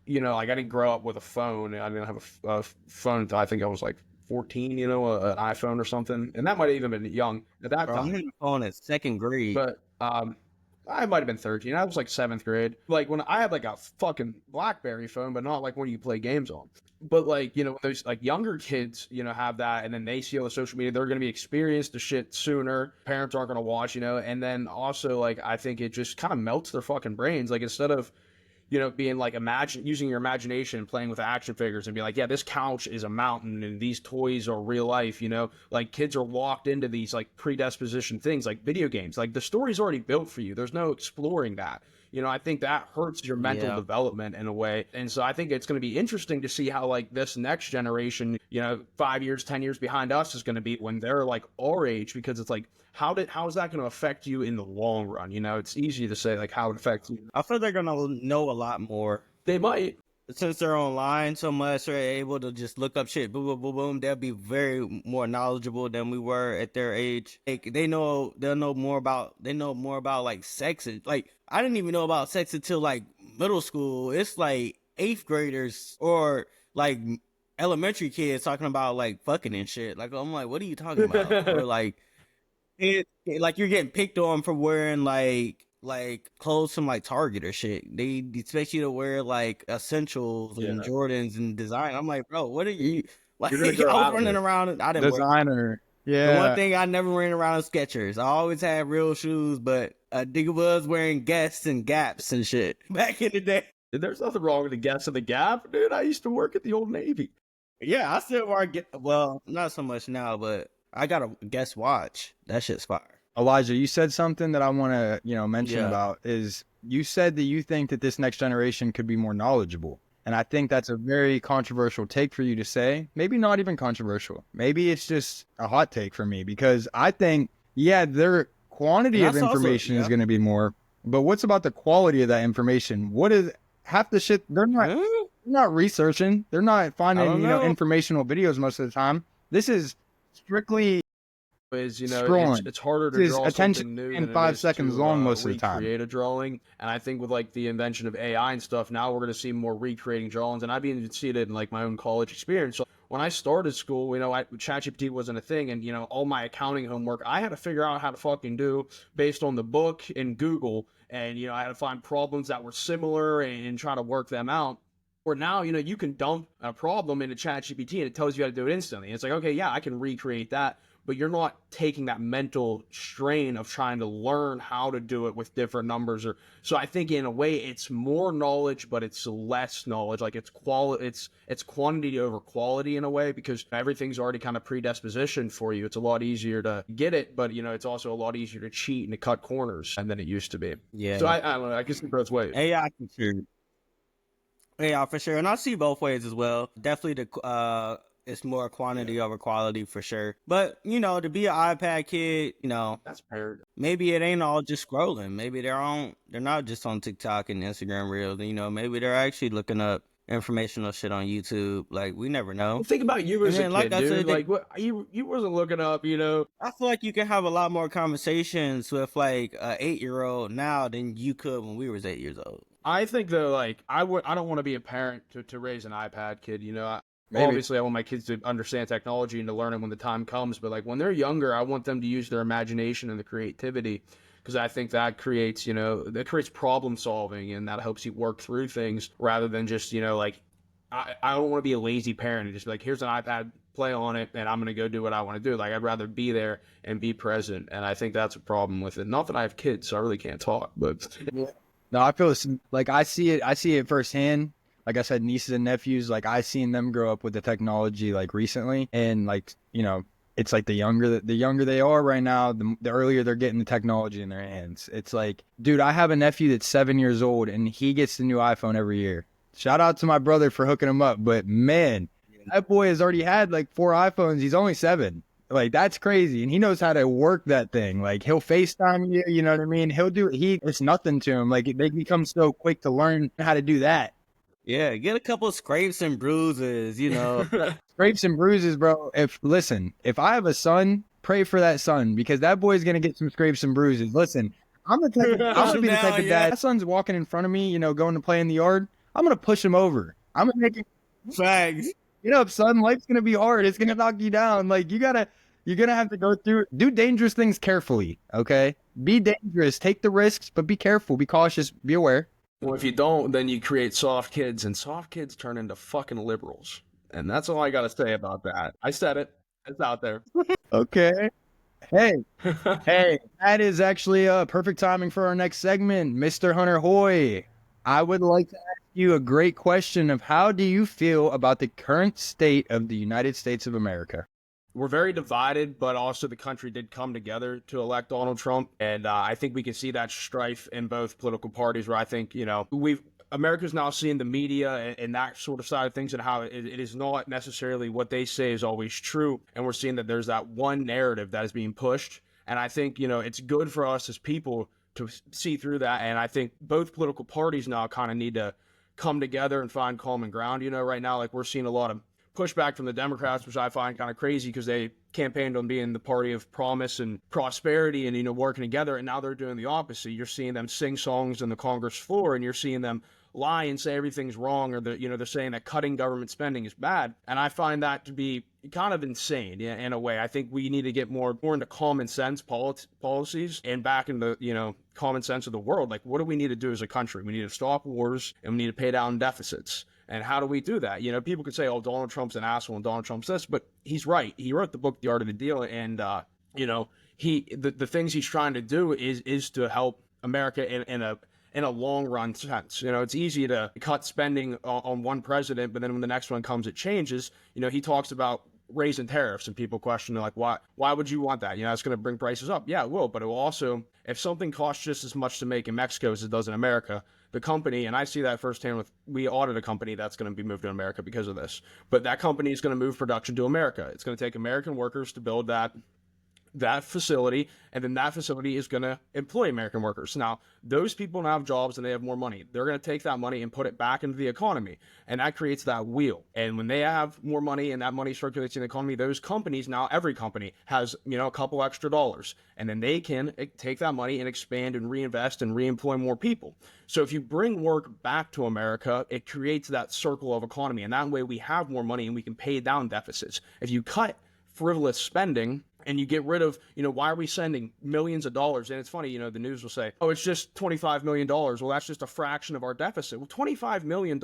You know, like I didn't grow up with a phone. I didn't have a phone until I think I was like 14, you know, an iPhone or something. And that might have even been young at that Bro, I'm time. hitting the phone at second grade. But I might have been 13. I was like 7th grade. Like when I had like a fucking BlackBerry phone, but not like one you play games on. But like, you know, those like younger kids, you know, have that, and then they see all the social media, they're going to be experienced the shit sooner. Parents aren't going to watch, you know. And then also, like, I think it just kind of melts their fucking brains. Like, instead of, you know, being like using your imagination, playing with action figures and be like, yeah, this couch is a mountain and these toys are real life, you know, like kids are locked into these like predisposition things like video games. Like the story's already built for you. There's no exploring that. You know, I think that hurts your mental development in a way. And so I think it's going to be interesting to see how like this next generation, you know, 5 years, 10 years behind us is going to be when they're like our age, because it's like, how is that going to affect you in the long run? You know, it's easy to say like how it affects you. I feel they're going to know a lot more. They might. Since they're online so much, they're able to just look up shit. Boom, boom, boom, boom. They'll be very more knowledgeable than we were at their age. Like, they'll know more about like sex. Like, I didn't even know about sex until like middle school. It's like 8th graders or like elementary kids talking about like fucking and shit. Like, I'm like, what are you talking about? Or like, like you're getting picked on for wearing like clothes from like Target or shit. They expect you to wear like essentials and Jordans and design. I'm like, bro, what are you like? I was running around. I didn't designer. Yeah. The one thing I never ran around is Skechers. I always had real shoes, but a nigga was wearing Guess and Gaps and shit back in the day. There's nothing wrong with the Guess and the Gap, dude. I used to work at the Old Navy. Yeah, I still wear well, not so much now, but I got a Guess watch. That shit's fire. Elijah, you said something that I want to, you know, mention about is you said that you think that this next generation could be more knowledgeable. And I think that's a very controversial take for you to say. Maybe not even controversial. Maybe it's just a hot take for me, because I think, yeah, their quantity of information is going to be more, but what's about the quality of that information? What is half the shit? They're not researching. They're not finding, you know, informational videos most of the time. This is strictly is, you know, it's harder to draw something new in 5 seconds long most of the time. Recreate a drawing, and I think with like the invention of AI and stuff, now we're going to see more recreating drawings, and I've even seen it in like my own college experience. So when I started school, you know, ChatGPT wasn't a thing, and you know, all my accounting homework I had to figure out how to fucking do based on the book and Google, and you know, I had to find problems that were similar and try to work them out. Where now, you know, you can dump a problem into ChatGPT and it tells you how to do it instantly. And it's like, okay, yeah, I can recreate that. But you're not taking that mental strain of trying to learn how to do it with different numbers. So I think in a way it's more knowledge, but it's less knowledge. Like it's quantity over quality in a way, because everything's already kind of predispositioned for you. It's a lot easier to get it, but you know, it's also a lot easier to cheat and to cut corners than it used to be. Yeah. So I don't know. I guess it both ways. AI can cheat. Yeah, for sure. And I see both ways as well. Definitely it's more quantity over quality for sure. But, you know, to be an iPad kid, you know, that's paired. Maybe it ain't all just scrolling. Maybe they're not just on TikTok and Instagram Reels. You know, maybe they're actually looking up informational shit on YouTube. Like, we never know. Well, think about you as a kid, dude. Like, what you wasn't looking up, you know. I feel like you can have a lot more conversations with like a 8-year-old now than you could when we was 8 years old. I think though, like I don't want to be a parent to raise an iPad kid. You know, obviously I want my kids to understand technology and to learn it when the time comes. But like when they're younger, I want them to use their imagination and the creativity, because I think that creates, you know, problem solving, and that helps you work through things rather than just, you know, like I don't want to be a lazy parent and just be like, here's an iPad, play on it, and I'm going to go do what I want to do. Like, I'd rather be there and be present. And I think that's a problem with it. Not that I have kids, so I really can't talk, but no, I feel like I see it firsthand. Like I said, nieces and nephews, like I seen them grow up with the technology like recently, and like, you know, it's like the younger they are right now, the earlier they're getting the technology in their hands. It's like, dude, I have a nephew that's 7 years old and he gets the new iPhone every year. Shout out to my brother for hooking him up, but man, that boy has already had like 4 iPhones. He's only 7. Like, that's crazy. And he knows how to work that thing. Like, he'll FaceTime you, you know what I mean? It's nothing to him. Like, they become so quick to learn how to do that. Yeah, get a couple scrapes and bruises, you know. Scrapes and bruises, bro. If I have a son, pray for that son, because that boy's going to get some scrapes and bruises. Listen, I'm going to be the type of dad. My son's walking in front of me, you know, going to play in the yard. I'm going to push him over. I'm going to make him. Facts. Get up, son. Life's gonna be hard. It's gonna knock you down. Like, you're gonna have to go through it. Do dangerous things carefully. Okay, be dangerous. Take the risks, but be careful. Be cautious. Be aware. Well, if you don't, then you create soft kids, and soft kids turn into fucking liberals. And that's all I gotta say about that. I said it. It's out there. Okay. Hey, that is actually perfect timing for our next segment, Mr. Hunter Hoy. I would like to ask you a great question of how do you feel about the current state of the United States of America? We're very divided, but also the country did come together to elect Donald Trump. And I think we can see that strife in both political parties where I think, you know, America's now seeing the media and that sort of side of things and how it is not necessarily what they say is always true. And we're seeing that there's that one narrative that is being pushed. And I think, you know, it's good for us as people to see through that. And I think both political parties now kind of need to come together and find common ground. You know, right now, like, we're seeing a lot of pushback from the Democrats, which I find kind of crazy because they campaigned on being the party of promise and prosperity and, you know, working together. And now they're doing the opposite. You're seeing them sing songs on the Congress floor, and you're seeing them lie and say everything's wrong, or they're saying that cutting government spending is bad. And I find that to be kind of insane in a way. I think we need to get more into common sense policies and back into, you know, common sense of the world. Like, what do we need to do as a country? We need to stop wars, and we need to pay down deficits. And how do we do that? You know, people could say, oh, Donald Trump's an asshole and Donald Trump's this, but he's right. He wrote the book, The Art of the Deal. And, you know, the things he's trying to do is to help America in a long run sense. You know, it's easy to cut spending on one president, but then when the next one comes, it changes. You know, he talks about raising tariffs, and people question, like, why would you want that? You know, it's going to bring prices up. Yeah, it will, but it will also, if something costs just as much to make in Mexico as it does in America, the company, and I see that firsthand we audit a company that's going to be moved to America because of this, but that company is going to move production to America. It's going to take American workers to build that facility, and then that facility is going to employ American workers. Now, those people now have jobs and they have more money. They're going to take that money and put it back into the economy, and that creates that wheel. And when they have more money and that money circulates in the economy, those companies, now every company has, you know, a couple extra dollars, and then they can take that money and expand and reinvest and reemploy more people. So if you bring work back to America, it creates that circle of economy, and that way we have more money and we can pay down deficits. If you cut frivolous spending and you get rid of, you know, why are we sending millions of dollars? And it's funny, you know, the news will say, oh, it's just $25 million. Well, that's just a fraction of our deficit. Well, $25 million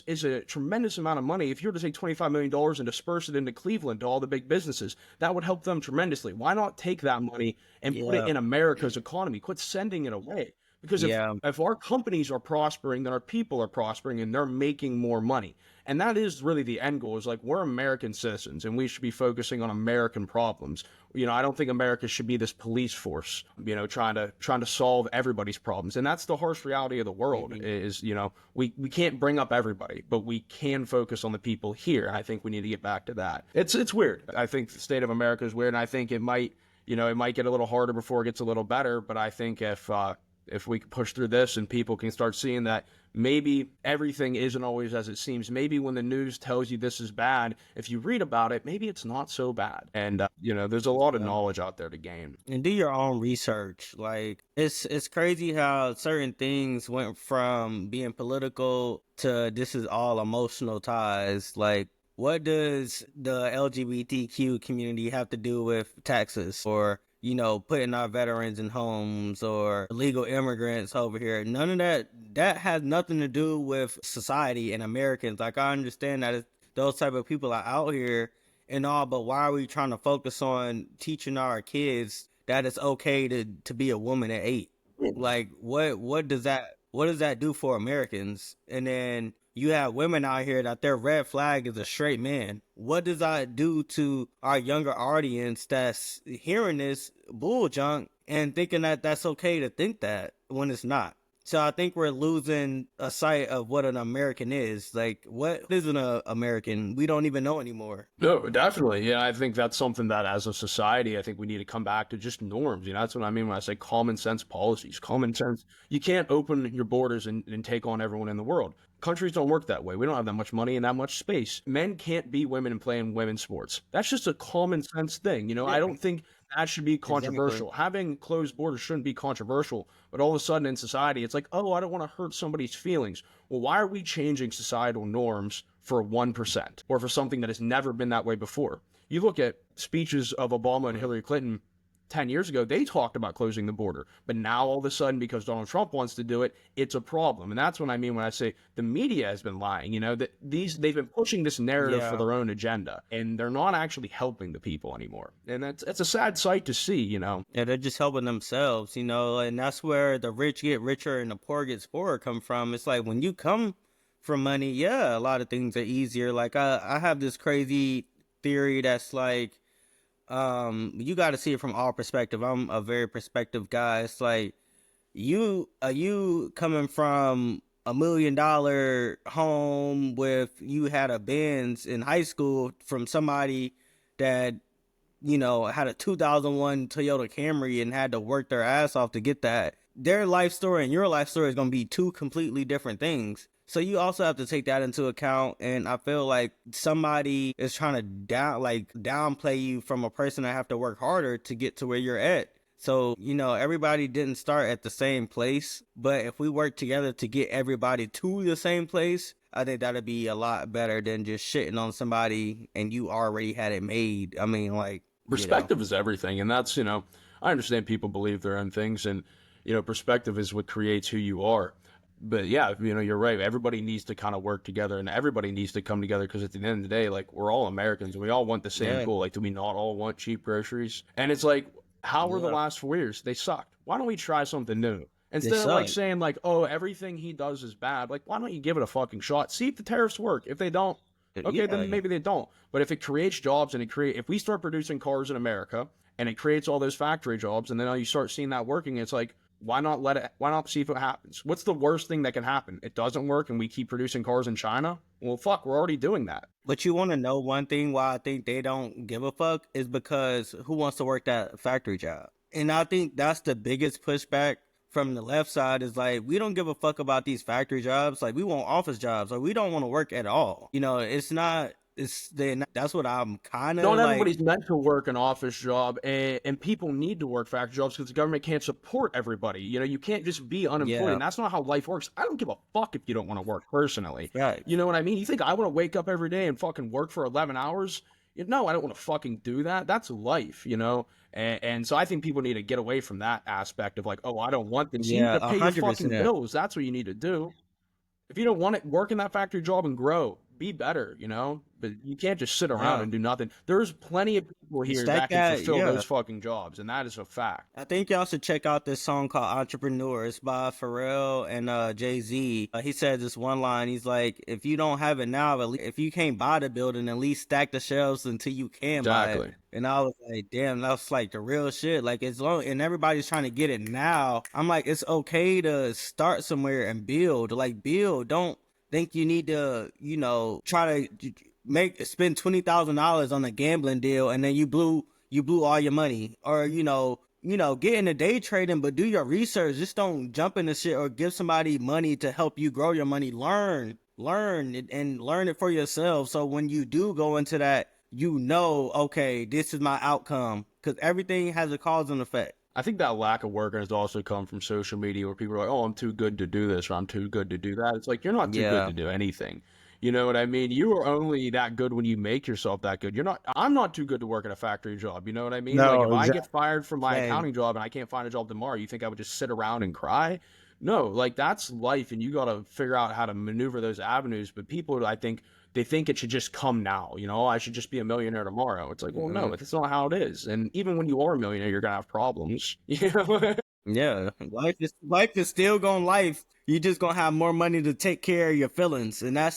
is a tremendous amount of money. If you were to take $25 million and disperse it into Cleveland to all the big businesses, that would help them tremendously. Why not take that money and put it in America's economy? Quit sending it away. Because if our companies are prospering, then our people are prospering and they're making more money. And that is really the end goal, is like, we're American citizens and we should be focusing on American problems. You know, I don't think America should be this police force, you know, trying to solve everybody's problems. And that's the harsh reality of the world is, you know, we can't bring up everybody, but we can focus on the people here. And I think we need to get back to that. It's weird. I think the state of America is weird, and I think it might get a little harder before it gets a little better. But I think if we can push through this and people can start seeing that maybe everything isn't always as it seems. Maybe when the news tells you this is bad, if you read about it, maybe it's not so bad. And, you know, there's a lot of knowledge out there to gain. And do your own research. Like, it's crazy how certain things went from being political to this is all emotional ties. Like, what does the LGBTQ community have to do with Texas, or, you know, putting our veterans in homes, or illegal immigrants over here? None of that has nothing to do with society and Americans. Like, I understand that those type of people are out here and all, but why are we trying to focus on teaching our kids that it's okay to be a woman at 8? Like, what does that do for Americans? And then you have women out here that their red flag is a straight man. What does that do to our younger audience that's hearing this bull junk and thinking that that's okay to think that when it's not? So I think we're losing a sight of what an American is. Like, what is an American? We don't even know anymore. No, definitely. Yeah, I think that's something that as a society, I think we need to come back to just norms. That's what I mean when I say common sense policies. Common sense. You can't open your borders and take on everyone in the world. Countries don't work that way. We don't have that much money and that much space. Men can't be women and play in women's sports. That's just a common sense thing. I don't think that should be controversial. Exactly. Having closed borders shouldn't be controversial, but all of a sudden in society, it's like, oh, I don't want to hurt somebody's feelings. Well, why are we changing societal norms for 1% or for something that has never been that way before? You look at speeches of Obama and Hillary Clinton 10 years ago, they talked about closing the border. But now all of a sudden, because Donald Trump wants to do it, it's a problem. And that's what I mean when I say the media has been lying, that they've been pushing this narrative for Yeah. their own agenda, and they're not actually helping the people anymore. And that's a sad sight to see. Yeah, they're just helping themselves, and that's where the rich get richer and the poor gets poorer come from. It's like when you come from money, yeah, a lot of things are easier. Like I have this crazy theory that's like, you got to see it from all perspective. I'm a very perspective guy. It's like you coming from $1 million home with you had a Benz in high school from somebody that had a 2001 Toyota Camry and had to work their ass off to get that. Their life story and your life story is going to be two completely different things. So you also have to take that into account. And I feel like somebody is trying to downplay you from a person that have to work harder to get to where you're at. So, everybody didn't start at the same place, but if we work together to get everybody to the same place, I think that'd be a lot better than just shitting on somebody and you already had it made. I mean, like, Perspective is everything. And that's, I understand people believe their own things, and, perspective is what creates who you are. But yeah, you're right. Everybody needs to kind of work together, and everybody needs to come together, because at the end of the day, like, we're all Americans and we all want the same Yeah. goal. Like, do we not all want cheap groceries? And it's like, how were the Yeah. last 4 years? They sucked. Why don't we try something new? Instead of like suck. saying like, oh, everything he does is bad, like, why don't you give it a fucking shot? See if the tariffs work. If they don't, okay, Yeah. then maybe they don't. But if it creates jobs and if we start producing cars in America and it creates all those factory jobs, and then you start seeing that working, it's like, why not see if it happens? What's the worst thing that can happen? It doesn't work and we keep producing cars in China? Well, fuck, we're already doing that. But you want to know one thing why I think they don't give a fuck is because who wants to work that factory job? And I think that's the biggest pushback from the left side is like, we don't give a fuck about these factory jobs. Like, we want office jobs, or we don't want to work at all. That's what I'm kind of Not like. everybody's meant to work an office job, and people need to work factory jobs because the government can't support everybody. You can't just be unemployed, Yeah. and that's not how life works. I don't give a fuck if you don't want to work personally. Right. You know what I mean? You think I want to wake up every day and fucking work for 11 hours? No, I don't want to fucking do that. That's life, And so I think people need to get away from that aspect of like, oh, I don't want this. You Yeah, need to pay your fucking 100%. bills. That's what you need to do. If you don't want it, work in that factory job and grow. Be better, But you can't just sit around Yeah. and do nothing. There's plenty of people here Stack that can that, fulfill yeah. those fucking jobs, and that is a fact. I think y'all should check out this song called Entrepreneur. It's by Pharrell and Jay-Z. He said this one line. He's like, if you don't have it now, if you can't buy the building, at least stack the shelves until you can buy Exactly. it. And I was like, damn, that's like the real shit. Like, and everybody's trying to get it now. I'm like, it's okay to start somewhere and build. Like, build. Don't think you need to, try to spend $20,000 on a gambling deal and then you blew all your money, or get into day trading, but do your research. Just don't jump into shit or give somebody money to help you grow your money. Learn it and learn it for yourself, so when you do go into that, okay, this is my outcome, because everything has a cause and effect. I think that lack of work has also come from social media, where people are like, oh, I'm too good to do this, or I'm too good to do that. It's like, you're not too Yeah. good to do anything. You know what I mean? You are only that good when you make yourself that good. I'm not too good to work at a factory job. You know what I mean? No, Like, if I exactly. get fired from my Same. accounting job and I can't find a job tomorrow, you think I would just sit around and cry? No, like, that's life, and you got to figure out how to maneuver those avenues. But people, I think, they think it should just come now. I should just be a millionaire tomorrow. It's like, well, no, that's not how it is. And even when you are a millionaire, you're going to have problems. Yeah, life is still gonna life. You just gonna have more money to take care of your feelings, and I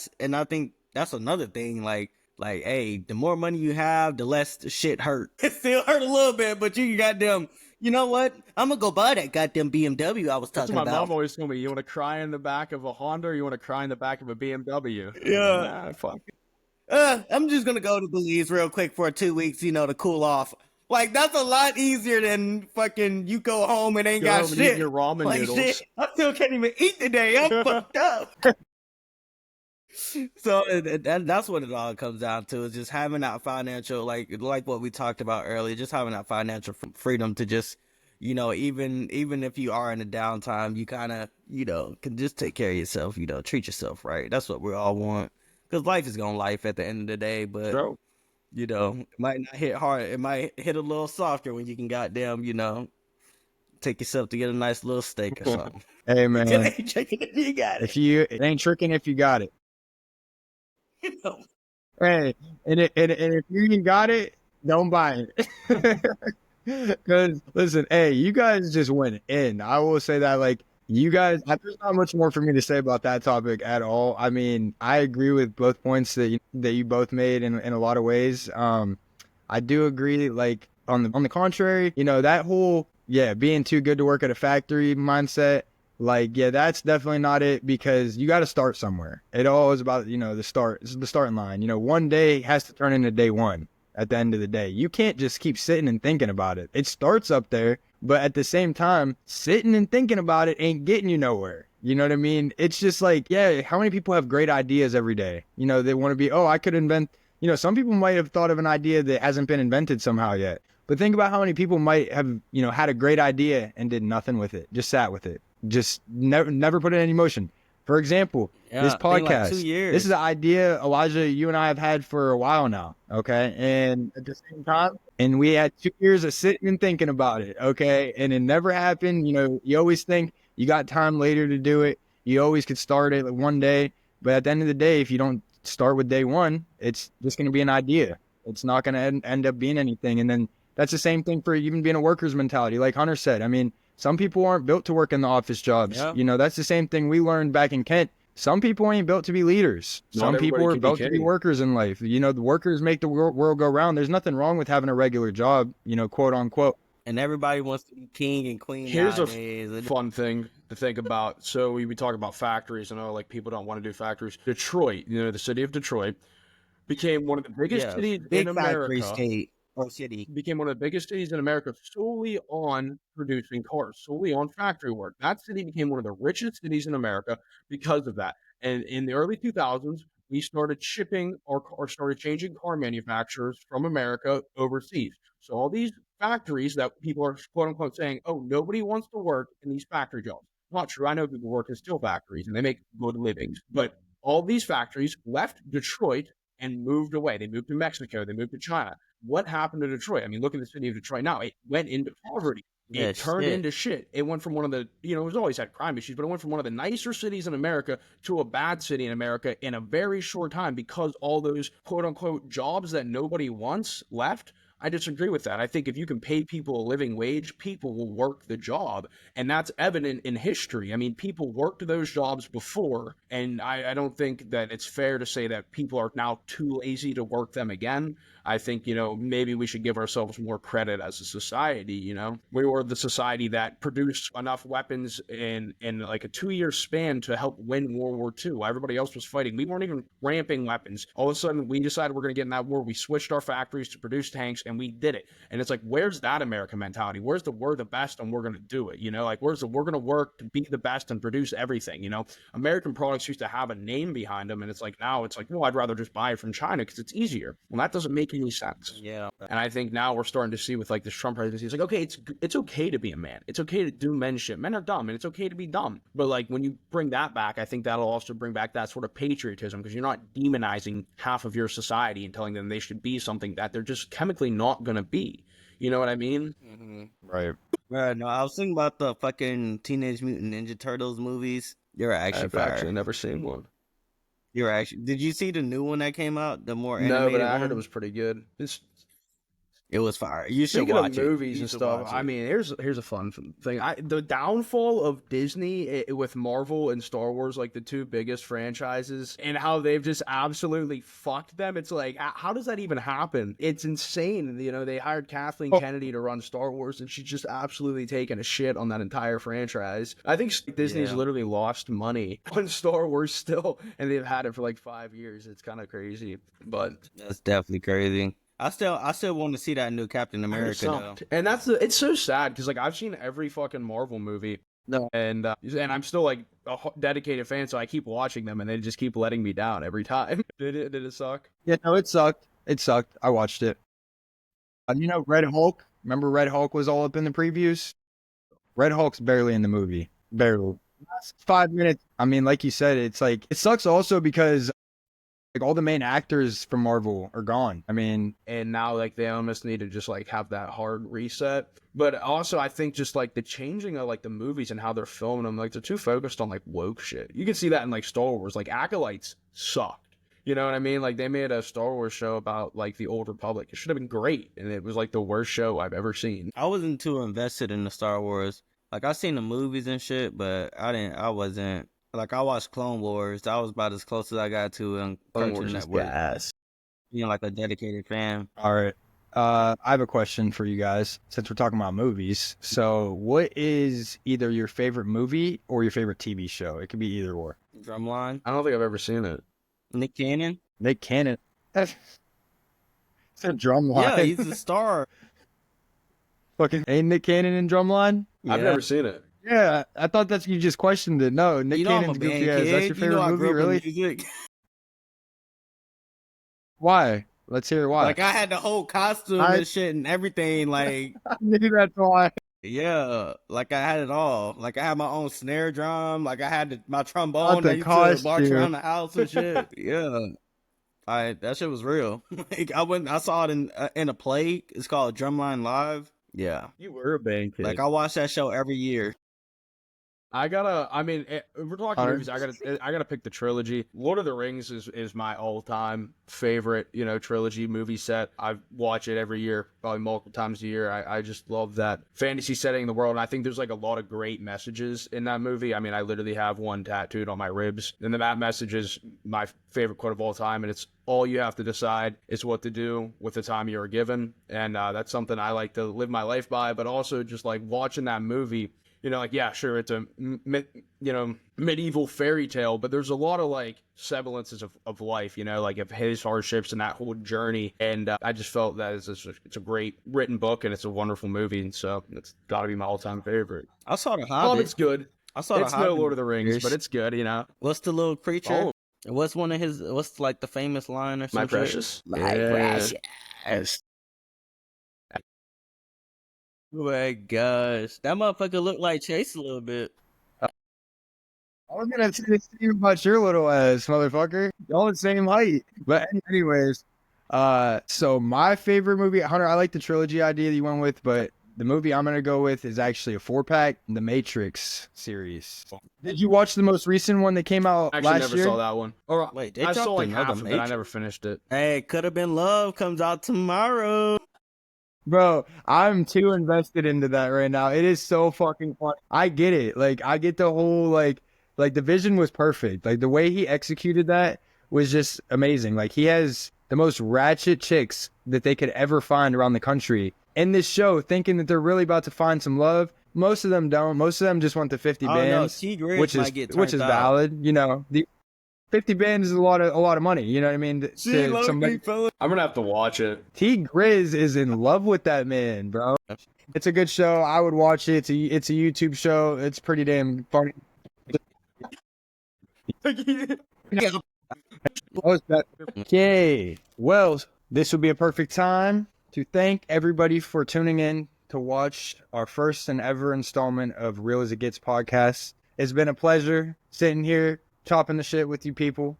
think that's another thing. Like, hey, the more money you have, the less the shit hurt. It still hurt a little bit, but you can goddamn You know what? I'm gonna go buy that goddamn BMW I was That's talking what my mom about. always told me. You want to cry in the back of a Honda, or you want to cry in the back of a BMW? Yeah. Nah, fuck. I'm just gonna go to Belize real quick for 2 weeks, to cool off. Like, that's a lot easier than fucking you go home and ain't Go got home and eat shit. your ramen Like, noodles. shit, I still can't even eat today. I'm fucked up. So that's what it all comes down to, is just having that financial, like what we talked about earlier, just having that financial freedom to just, even if you are in a downtime, you kind of, can just take care of yourself, treat yourself right. That's what we all want. Because life is gonna life at the end of the day, but Bro. it might not hit hard. It might hit a little softer when you can goddamn, take yourself to get a nice little steak or something. Hey It man, ain't tricking if you got it. it ain't tricking if you got it. You know? Hey, and if you ain't got it, don't buy it. Because listen, hey, you guys just went in. I will say that, like, you guys, there's not much more for me to say about that topic at all. I mean, I agree with both points that you both made in a lot of ways. I do agree, like, on the contrary, that whole, being too good to work at a factory mindset, like, that's definitely not it, because you got to start somewhere. It all is about, the start. This is the starting line. One day has to turn into day one. At the end of the day, you can't just keep sitting and thinking about it. It starts up there, but at the same time, sitting and thinking about it ain't getting you nowhere. You know what I mean? It's just like, how many people have great ideas every day? They want to be, I could invent, some people might have thought of an idea that hasn't been invented somehow yet. But think about how many people might have, had a great idea and did nothing with it, just sat with it, just never put it in any motion. For example, this I think like 2 podcast, years. this is an idea, Elijah, you and I have had for a while now, okay? And at the same time, and we had 2 years of sitting and thinking about it, okay? And it never happened. You always think you got time later to do it. You always could start it like one day. But at the end of the day, if you don't start with day one, it's just going to be an idea. It's not going to end up being anything. And then that's the same thing for even being a worker's mentality. Like Hunter said, I mean, some people aren't built to work in the office jobs. Yeah. That's the same thing we learned back in Kent. Some people ain't built to be leaders. Some people are built to be workers in life. The workers make the world go round. There's nothing wrong with having a regular job, quote unquote. And everybody wants to be king and queen Here's nowadays. a fun thing to think about. So we talk about factories, and like people don't want to do factories. Detroit, the city of Detroit, became one of the biggest cities big in factory America. state or city. Became one of the biggest cities in America solely on producing cars, solely on factory work. That city became one of the richest cities in America because of that. And in the early 2000s, we started shipping or started changing car manufacturers from America overseas. So all these factories that people are quote unquote saying, oh, nobody wants to work in these factory jobs. Not true. I know people work in steel factories and they make good livings, but all these factories left Detroit and moved away. They moved to Mexico. They moved to China. What happened to Detroit? I mean, look at the city of Detroit now. It went into poverty. It turned into shit. It went from one of the, it was always had crime issues, but it went from one of the nicer cities in America to a bad city in America in a very short time because all those quote unquote jobs that nobody wants left. I disagree with that. I think if you can pay people a living wage, people will work the job. And that's evident in history. I mean, people worked those jobs before. And I don't think that it's fair to say that people are now too lazy to work them again. I think, maybe we should give ourselves more credit as a society, We were the society that produced enough weapons in like a 2-year span to help win World War II. While everybody else was fighting. We weren't even ramping weapons. All of a sudden, we decided we're going to get in that war. We switched our factories to produce tanks, and we did it. And it's like, where's that American mentality? Where's the we're the best and we're going to do it? Like, where's the we're going to work to be the best and produce everything? American products used to have a name behind them, and it's like now it's like, well, I'd rather just buy it from China because it's easier. Well, that doesn't make any sense. Yeah. And I think now we're starting to see with like this Trump presidency, it's like, okay, it's okay to be a man. It's okay to do men's shit. Men are dumb, and it's okay to be dumb. But like when you bring that back, I think that'll also bring back that sort of patriotism because you're not demonizing half of your society and telling them they should be something that they're just chemically not going to be. You know what I mean? Mm-hmm. Right. No, I was thinking about the fucking Teenage Mutant Ninja Turtles movies. They were actually fire. I've actually never seen one. Did you see the new one that came out? The more animated No, but I heard one? it was pretty good. It was fire. You should Speaking watch of it. movies You and should stuff, watch I it. mean, here's a fun thing. The downfall of Disney with Marvel and Star Wars, like the two biggest franchises, and how they've just absolutely fucked them. It's like, how does that even happen? It's insane. You know, they hired Kathleen Kennedy to run Star Wars, and she's just absolutely taken a shit on that entire franchise. I think Disney's literally lost money on Star Wars still, and they've had it for like 5 years. It's kind of crazy, but That's definitely crazy. I still want to see that new Captain America though. and it's so sad because like I've seen every fucking Marvel movie. No. And I'm still like a dedicated fan, so I keep watching them, and they just keep letting me down every time. Did it suck? Yeah, no, it sucked. It sucked. I watched it. You know, Red Hulk. Remember Red Hulk was all up in the previews? Red Hulk's barely in the movie. Barely. 5 minutes. I mean, like you said, it's like, it sucks also because like all the main actors from Marvel are gone. I mean, And now like they almost need to just like have that hard reset. But also I think just like the changing of like the movies and how they're filming them, like they're too focused on like woke shit. You can see that in like Star Wars. Like Acolytes sucked. You know what I mean? Like they made a Star Wars show about like the old Republic. It should have been great, and it was like the worst show I've ever seen. I wasn't too invested in the Star Wars. Like I seen the movies and shit, but I wasn't. Like I watched Clone Wars. That was about as close as I got to on Cartoon Network. Being like a dedicated fan. all right. I have a question for you guys since we're talking about movies. So, what is either your favorite movie or your favorite TV show? It could be either or. Drumline. I don't think I've ever seen it. Nick Cannon. Nick Cannon. It's a Drumline. Yeah, he's a star. Fucking ain't Nick Cannon in Drumline? I've never seen it. Yeah, I thought that's you just questioned it. No, Nick You know I'm Cannon's a band goofy ass. kid. That's your favorite I movie, grew up in really? music. Why? Let's hear why. Like I had the whole costume and shit and everything. Like I knew that's why. yeah, like I had it all. Like I had my own snare drum. Like I had my trombone. the I used to march costume. around the house and shit. Yeah, that shit was real. Like I saw it in a play. It's called Drumline Live. Yeah, You were a band kid. like I watch that show every year. If we're talking Hunter? movies, I gotta pick the trilogy. Lord of the Rings is my all-time favorite, trilogy movie set. I watch it every year, probably multiple times a year. I just love that fantasy setting in the world, and I think there's like a lot of great messages in that movie. I mean, I literally have one tattooed on my ribs, and that message is my favorite quote of all time, and it's all you have to decide is what to do with the time you are given, and that's something I like to live my life by, but also just like watching that movie. Yeah, sure, it's a medieval fairy tale, but there's a lot of like semblances of life, like of his hardships and that whole journey. And I just felt that it's a great written book, and it's a wonderful movie, and so it's got to be my all-time favorite. I saw the Hobbit. Hobbit's good. I saw It's the Hobbit. no Lord of the Rings, but it's good. What's the little creature? Oh. What's like the famous line or something? My precious. My Yeah. precious. Oh my gosh. That motherfucker looked like Chayse a little bit. I was gonna say the same about your little ass, motherfucker. Y'all the same height. But anyways, so my favorite movie, Hunter, I like the trilogy idea that you went with, but the movie I'm gonna go with is actually a 4-pack, the Matrix series. Did you watch the most recent one that came out Actually, last never year? saw that one. Or Wait, they I saw dropped like another half of it. I Matrix? never finished it. Hey, Could Have Been Love comes out tomorrow. Bro, I'm too invested into that right now. It is so fucking fun. I get it. Like, I get the whole, like the vision was perfect. Like, the way he executed that was just amazing. Like, he has the most ratchet chicks that they could ever find around the country in this show, thinking that they're really about to find some love. Most of them don't. Most of them just want the 50 Oh no, bands, T Grizz which might is get which is turned out. valid. The 50 bands is a lot of money. You know what I mean? To somebody. I'm gonna have to watch it. T Grizz is in love with that man, bro. It's a good show. I would watch it. It's a YouTube show. It's pretty damn funny. Okay. Well, this would be a perfect time to thank everybody for tuning in to watch our first and ever installment of Real as It Gets podcast. It's been a pleasure sitting here chopping the shit with you people.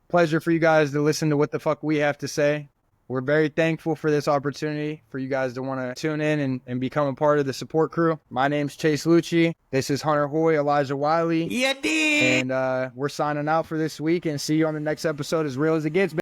Pleasure for you guys to listen to what the fuck we have to say. We're very thankful for this opportunity for you guys to want to tune in and become a part of the support crew. My name's Chayse Lucci. This is Hunter Hoy, Elijah Wiley. Yeah, dude. And we're signing out for this week, and see you on the next episode as Real as It Gets.